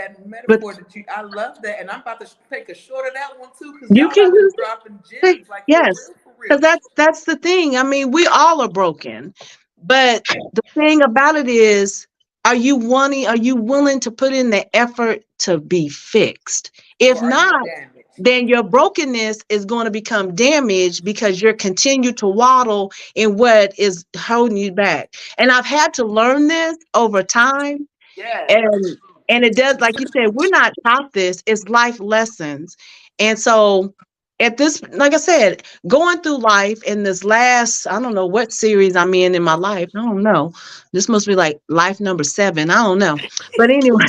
But metaphor that you. I love that, and I'm about to take a short of that one too, because you y'all can have been use dropping it. gems like for Yes. real, for Because real. that's the thing. I mean, we all are broken. But the thing about it is, are you willing to put in the effort to be fixed? If Or are you not, damaged? then your brokenness is going to become damaged because you're continue to waddle in what is holding you back. And I've had to learn this over time. Yes. And it does, like you said, we're not taught this, it's life lessons. And so at this, like I said, going through life in this last, I don't know what series I'm in my life, I don't know, this must be like life number 7, I don't know, but anyway,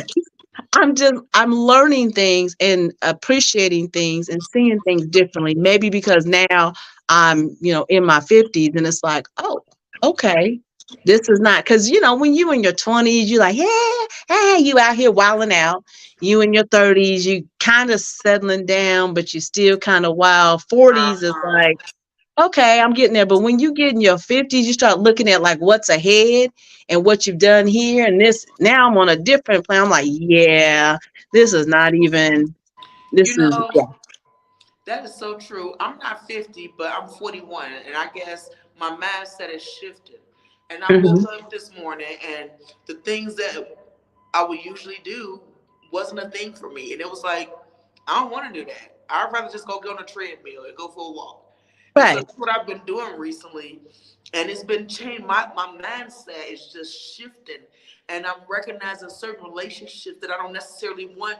I'm learning things and appreciating things and seeing things differently, maybe because now I'm in my 50s and it's like, oh, okay, this is not, because when you in your 20s, you're like, yeah, hey, you out here wilding out. You in your 30s, you kind of settling down, but you still kind of wild. 40s is Uh-huh. like, okay, I'm getting there. But when you get in your 50s, you start looking at like what's ahead and what you've done here. And this, now I'm on a different plan. I'm like, yeah, this is not even, You this is, know, yeah. that is so true. I'm not 50, but I'm 41, and I guess my mindset is shifted. And I woke Mhm. up this morning, and the things that I would usually do wasn't a thing for me. And it was like, I don't want to do that. I'd rather just go get on a treadmill and go for a walk. And so Right, that's what I've been doing recently. And it's been changed. My mindset is just shifting. And I'm recognizing certain relationships that I don't necessarily want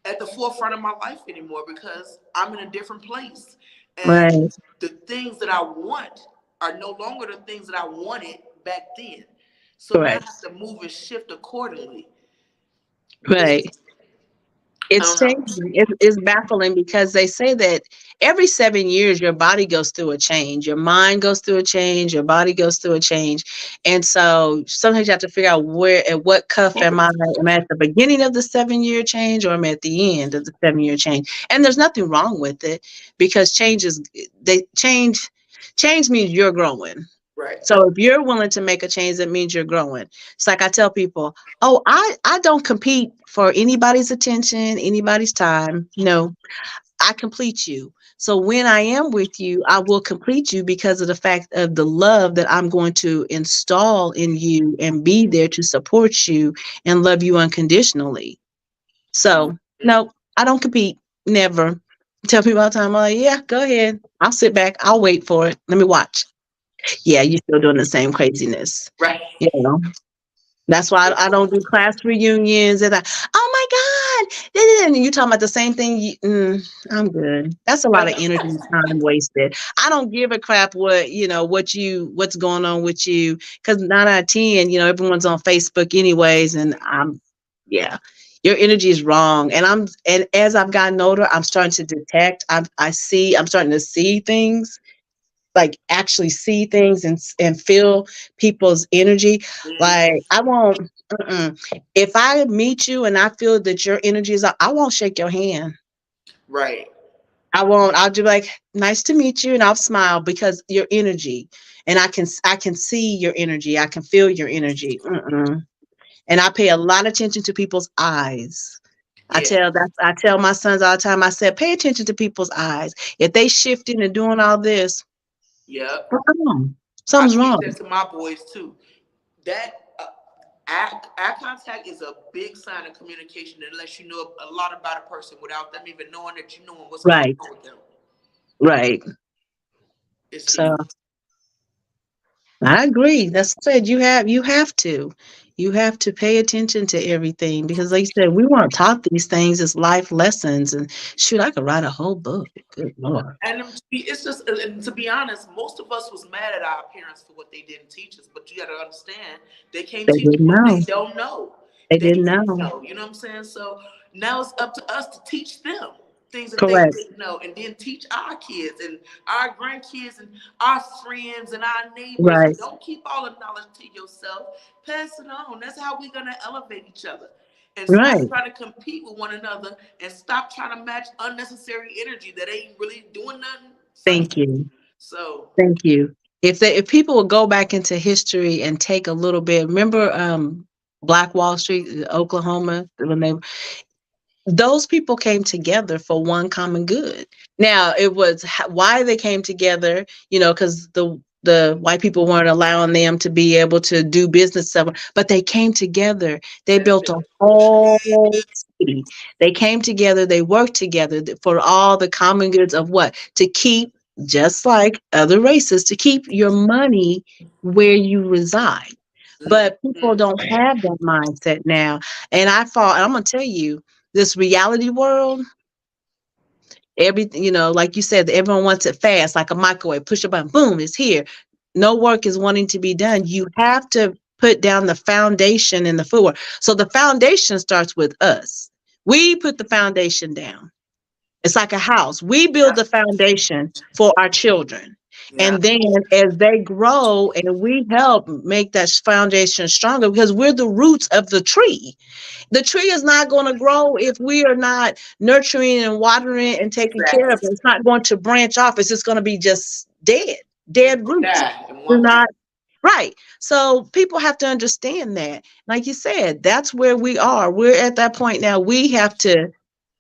at the forefront of my life anymore because I'm in a different place. And right, the things that I want are no longer the things that I wanted back then. So now I Correct. have to move and shift accordingly. It's, Right. I It's don't know. changing. It's baffling because they say that every 7 years your body goes through a change, your mind goes through a change, your body goes through a change, and so sometimes you have to figure out where at what cuff am I? Am I at the beginning of the 7 year change, or am I at the end of the 7 year change? And there's nothing wrong with it because change means you're growing. Right. So if you're willing to make a change, that means you're growing. It's like I tell people, oh, I don't compete for anybody's attention, anybody's time. No, I complete you. So when I am with you, I will complete you because of the fact of the love that I'm going to install in you and be there to support you and love you unconditionally. So no, I don't compete. Never. Tell people all the time, I'm like, yeah, go ahead. I'll sit back. I'll wait for it. Let me watch. Yeah, you're still doing the same craziness. Right. You know, that's why I don't do class reunions. And oh my God, and you talking about the same thing. I'm good. That's a lot of energy and time wasted. I don't give a crap what's going on with you because 9 out of 10, everyone's on Facebook anyways, and yeah. Your energy is wrong, and as I've gotten older, I'm starting to detect. I'm starting to see things, like actually see things and feel people's energy. Like I won't, if I meet you and I feel that your energy is, I won't shake your hand. Right. I won't. I'll do like, nice to meet you, and I'll smile because your energy, and I can see your energy. I can feel your energy. And I pay a lot of attention to people's eyes. Yeah. I tell my sons all the time. I said, pay attention to people's eyes. If they shifting and doing all this, Yep. what's wrong? I Something's teach wrong. that to my boys too. That eye contact is a big sign of communication that lets you know a lot about a person without them even knowing that you know what's going Right. on with them. Right. It's So huge. I agree. That's said. You have to pay attention to everything because, like you said, we weren't taught these things as life lessons. And shoot, I could write a whole book. Good Lord. It's just, and to be honest, most of us was mad at our parents for what they didn't teach us. But you got to understand, they can't They teach didn't what they know. don't know. They They didn't didn't know. know. You know what I'm saying? So now it's up to us to teach them things that they Correct. didn't know, and then teach our kids and our grandkids and our friends and our neighbors. Right. Don't keep all the knowledge to yourself. Pass it on. That's how we're gonna elevate each other. And stop Right. trying to compete with one another and stop trying to match unnecessary energy that ain't really doing nothing for you. Thank you. So Thank you. If people would go back into history and take a little bit, remember Black Wall Street, Oklahoma, when those people came together for one common good. Now, it was why they came together, because the white people weren't allowing them to be able to do business somewhere, but they came together. They that's built it. a whole city. They came together. They worked together for all the common goods of what? To keep, just like other races, to keep your money where you reside. But people Mm-hmm. don't have that mindset now. And I'm going to tell you, this reality world, everything, like you said, everyone wants it fast, like a microwave, push a button, boom, it's here. No work is wanting to be done. You have to put down the foundation and the footwork. So the foundation starts with us. We put the foundation down. It's like a house. We build the foundation for our children. Yeah. And then as they grow and we help make that foundation stronger because we're the roots of the tree. The tree is not going to grow if we are not nurturing and watering and taking care of Exactly. it. It's not going to branch off. It's just going to be just dead roots. Die in Do one place. not right. So people have to understand that. Like you said, that's where we are. We're at that point now. We have to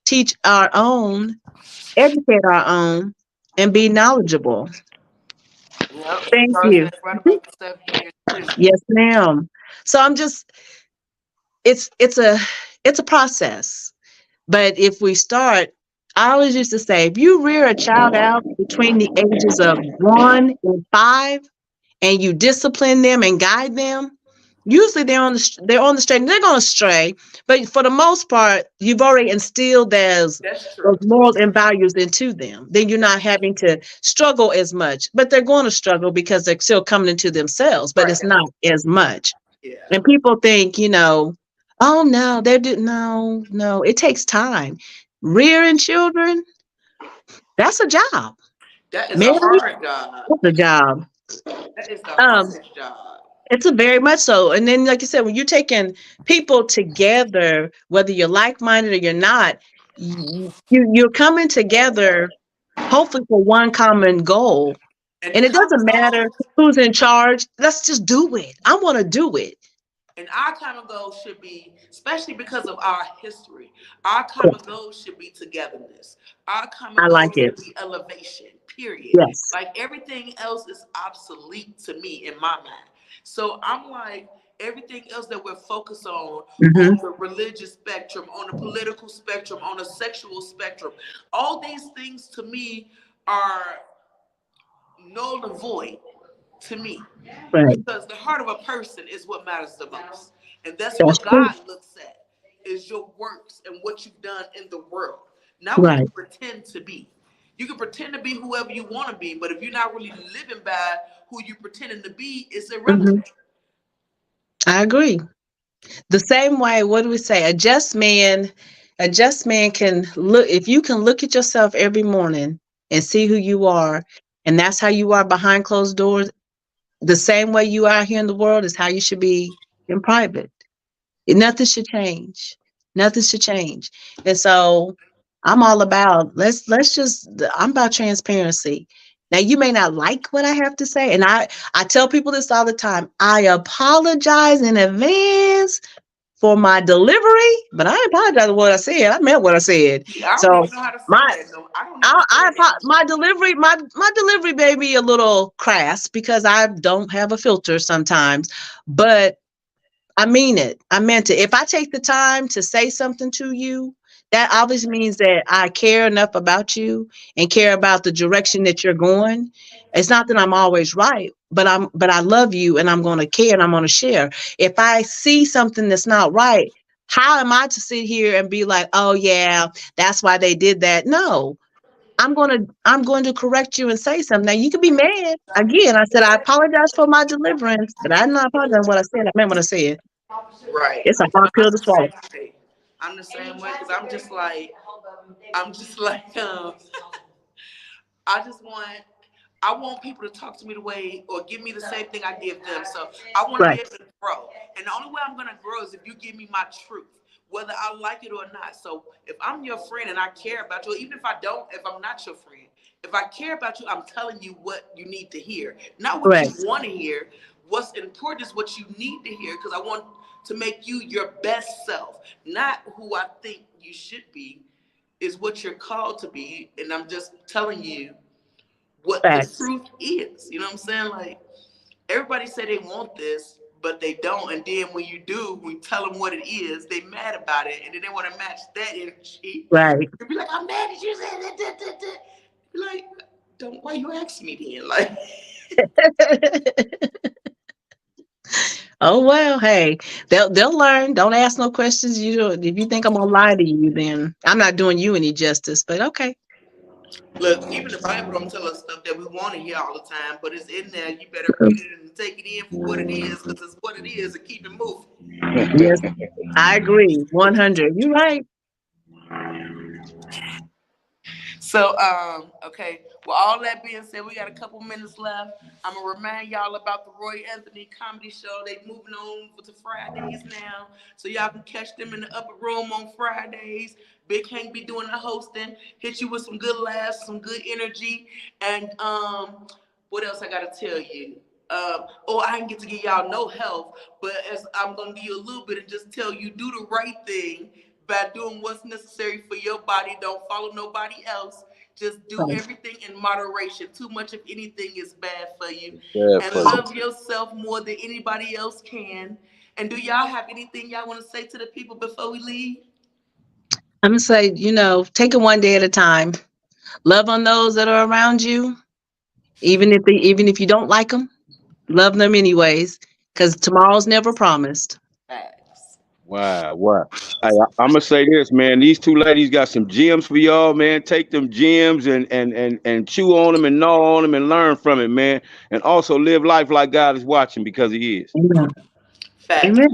teach our own, educate our own, and be knowledgeable. Yep. Thank So you. it's right about the 7 years too. Yes, ma'am. So it's a process. But if we start, I always used to say, if you rear a child out between the ages of 1 and 5 and you discipline them and guide them, Usually they're on the straight and they're going to stray, but for the most part, you've already instilled That's those true. morals and values into them. Then you're not having to struggle as much, but they're going to struggle because they're still coming into themselves, but Right. it's not as much. Yeah. And people think, oh no, no, it takes time. Rearing children, that's a job. That is a Marriage, hard job. that's a job. That is the Um, hardest job. it's a very much so. And then, like you said, when you're taking people together, whether you're like-minded or you're not, you're coming together, hopefully for one common goal. And And the it doesn't common matter goal, who's in charge. Let's just do it. I want to do it. and our common goal should be, especially because of our history, our common goal should be togetherness. Our common I goal like it. should be elevation, period. Yes. Like everything else is obsolete to me in my mind. So I'm like, everything else that we're focused on Hmm. the religious spectrum, on the political spectrum, on the sexual spectrum, all these things to me are null and void to me, Right. because the heart of a person is what matters the most, and that's That's what true. God looks at, is your works and what you've done in the world, not what you Right. pretend to be. You can pretend to be whoever you want to be, but if you're not really living by who you pretending to be, it's Hmm. irrelevant. I agree. The same way, what do we say? A just man can look, if you can look at yourself every morning and see who you are, and that's how you are behind closed doors, the same way you are here in the world is how you should be in private. Nothing should change. Nothing should change. And so I'm all about let's just I'm about transparency. Now you may not like what I have to say, and I tell people this all the time. I apologize in advance for my delivery, but I apologize for what I said. I meant what I said. See, I don't So even know how to say my that. No, I don't even say that. my delivery my delivery may be a little crass because I don't have a filter sometimes, but I mean it. I meant it. If I take the time to say something to you, that obviously means that I care enough about you and care about the direction that you're going. It's not that I'm always right, but I love you and I'm going to care and I'm going to share. If I see something that's not right, how am I to sit here and be like, "Oh yeah, that's why they did that?" No. I'm going to correct you and say something. Now you can be mad. Again, I said I apologize for my deliverance, but I'm not apologizing for what I said. I meant what I said. Right. It's a No, hard pill I'm to the swallow. same way. I'm the same way because I'm just like, I want people to talk to me the way or give me the same thing I give them. So I want to be Right, able to grow. And the only way I'm gonna grow is if you give me my truth, whether I like it or not. So if I'm your friend and I care about you, even if I don't, if I'm not your friend, if I care about you, I'm telling you what you need to hear. Not what you correct. want to hear. What's important is what you need to hear because I want to make you your best self, not who I think you should be, is what you're called to be. And I'm just telling you what the Facts. truth is. You know what I'm saying? Like everybody say they want this, but they don't. And then when you do, when you tell them what it is, they mad about it, and then they want to match that energy. Right. They be like, "I'm mad at you." Be like, "Don't. Why you ask me then?" Like, Oh well, hey, they'll learn. Don't ask no questions. You don't, if you think I'm gonna lie to you, then I'm not doing you any justice. But okay. look, even the Bible don't tell us stuff that we want to hear all the time, but it's in there. You better read it and take it in for what it is, because it's what it is, and keep it moving. Yes, I agree. 100. You're right. So, okay. Well, all that being said, we got a couple minutes left. I'm gonna remind y'all about the Roy Anthony Comedy Show. They moving on to Fridays now, so y'all can catch them in the upper room on Fridays. Big Hank be doing the hosting. Hit you with some good laughs, some good energy, and what else I gotta tell you? I didn't get to give y'all no help, but as I'm gonna give you a little bit and just tell you, do the right thing by doing what's necessary for your body. Don't follow nobody else. Just do Right. everything in moderation. Too much of anything is bad for you. Bad And for you. love yourself more than anybody else can. And do y'all have anything y'all want to say to the people before we leave? I'm gonna say, take it one day at a time. Love on those that are around you, even if you don't like them. Love them anyways. because tomorrow's never promised. Facts. Wow. Hey, I'm gonna say this, man. These two ladies got some gems for y'all, man. Take them gems and chew on them and gnaw on them and learn from it, man. And also live life like God is watching, because He is. Amen. Facts. Amen.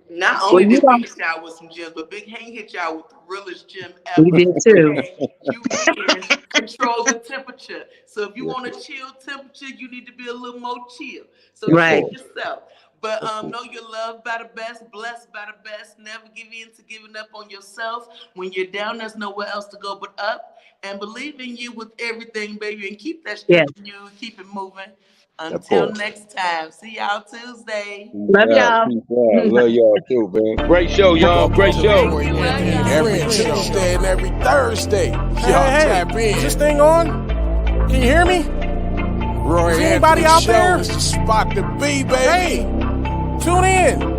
Not Well, only you did know, we hit y'all with some gems, but Big Hank hit y'all with the realest gem ever. we did too. Okay? You men control the temperature. So if you want a chill temperature, you need to be a little more chill. So Right. check yourself. But know you're loved by the best, blessed by the best. Never give in to giving up on yourself. When you're down, there's nowhere else to go but up. And believe in you with everything, baby. And keep that Yes. strength in you. Keep it moving. Until next time. See y'all Tuesday. Love y'all. Love y'all too, man. Great show, y'all. Great show. Roy Anthony Every Friend Tuesday and every Thursday. Y'all Hey, tap is in. this thing on? Can you hear me? Roy Is anybody Anthony out Show there? is the spot to be, baby. Hey, tune in.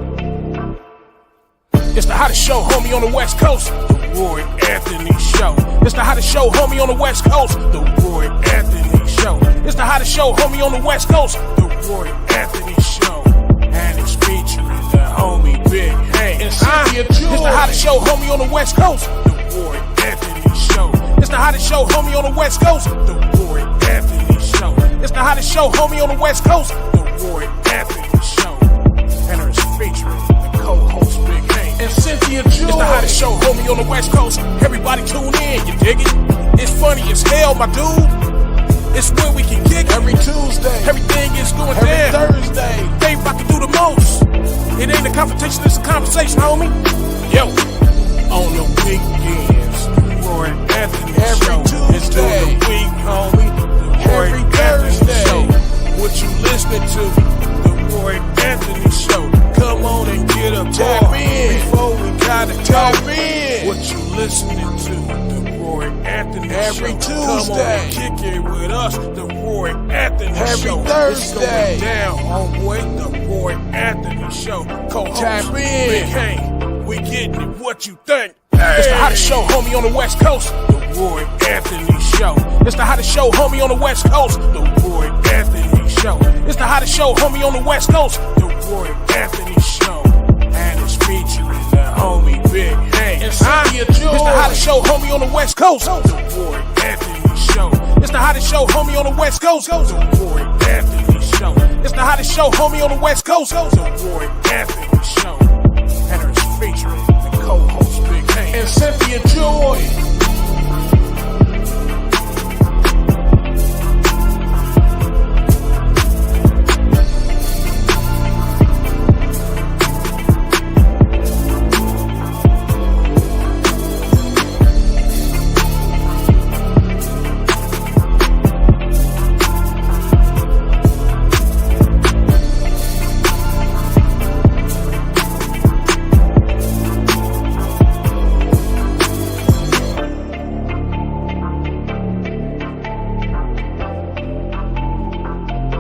It's the hottest show, homie, on the West Coast. The Roy Anthony Show. It's the hottest show, homie, on the West Coast. The Roy Anthony Show. It's the hottest show, homie, on the West Coast. The Roy Anthony Show. And it's featuring the homie Big Hank. And Cynthia It's the hottest show, homie, on the West Coast. The Roy Anthony Show. It's the hottest show, homie, on the West Coast. The Roy Anthony Show. It's the hottest show, homie, on the West Coast. The Roy Anthony Show. And it's featuring the co-host Big Hank. And Cynthia It's the hottest show, homie, on the West Coast. Everybody tune in, you dig it? It's funny as hell, my dude. It's where we can kick it. every Tuesday, Everything is going every down. Thursday. They about to do the most. It ain't a confrontation, it's a conversation, homie. Yo, on the weekends, Roy Anthony Every Show. It's during the Tuesday. week, homie. The Roy Every Anthony Thursday. Show. What you listening to? The Roy Anthony Show. Come on and get a Tap bar in. before we gotta Tap go. in. What you listening to? The Roy Anthony Every Show. Come on Tuesday. and kick it with us. The Roy Anthony Every Show. Thursday. It's going down, homeboy. The Roy Anthony Show. Co-host Tap in. Big Hank. We getting it. What you think? It's the hottest show, homie, on the West Coast. The Roy Anthony Show. It's the hottest show, homie, on the West Coast. The Roy Anthony Show. It's the hottest show, homie, on the West Coast. The Roy Anthony Show. And it's featuring the homie Big Hank. And Cynthia It's the hottest show, homie, on the West Coast. The Roy Anthony Show. It's the hottest show, homie, on the West Coast. The Roy Anthony Show. It's the hottest show, homie, on the West Coast. The Roy Anthony Show. And it's featuring the co-host Big Hank. And Cynthia Joy.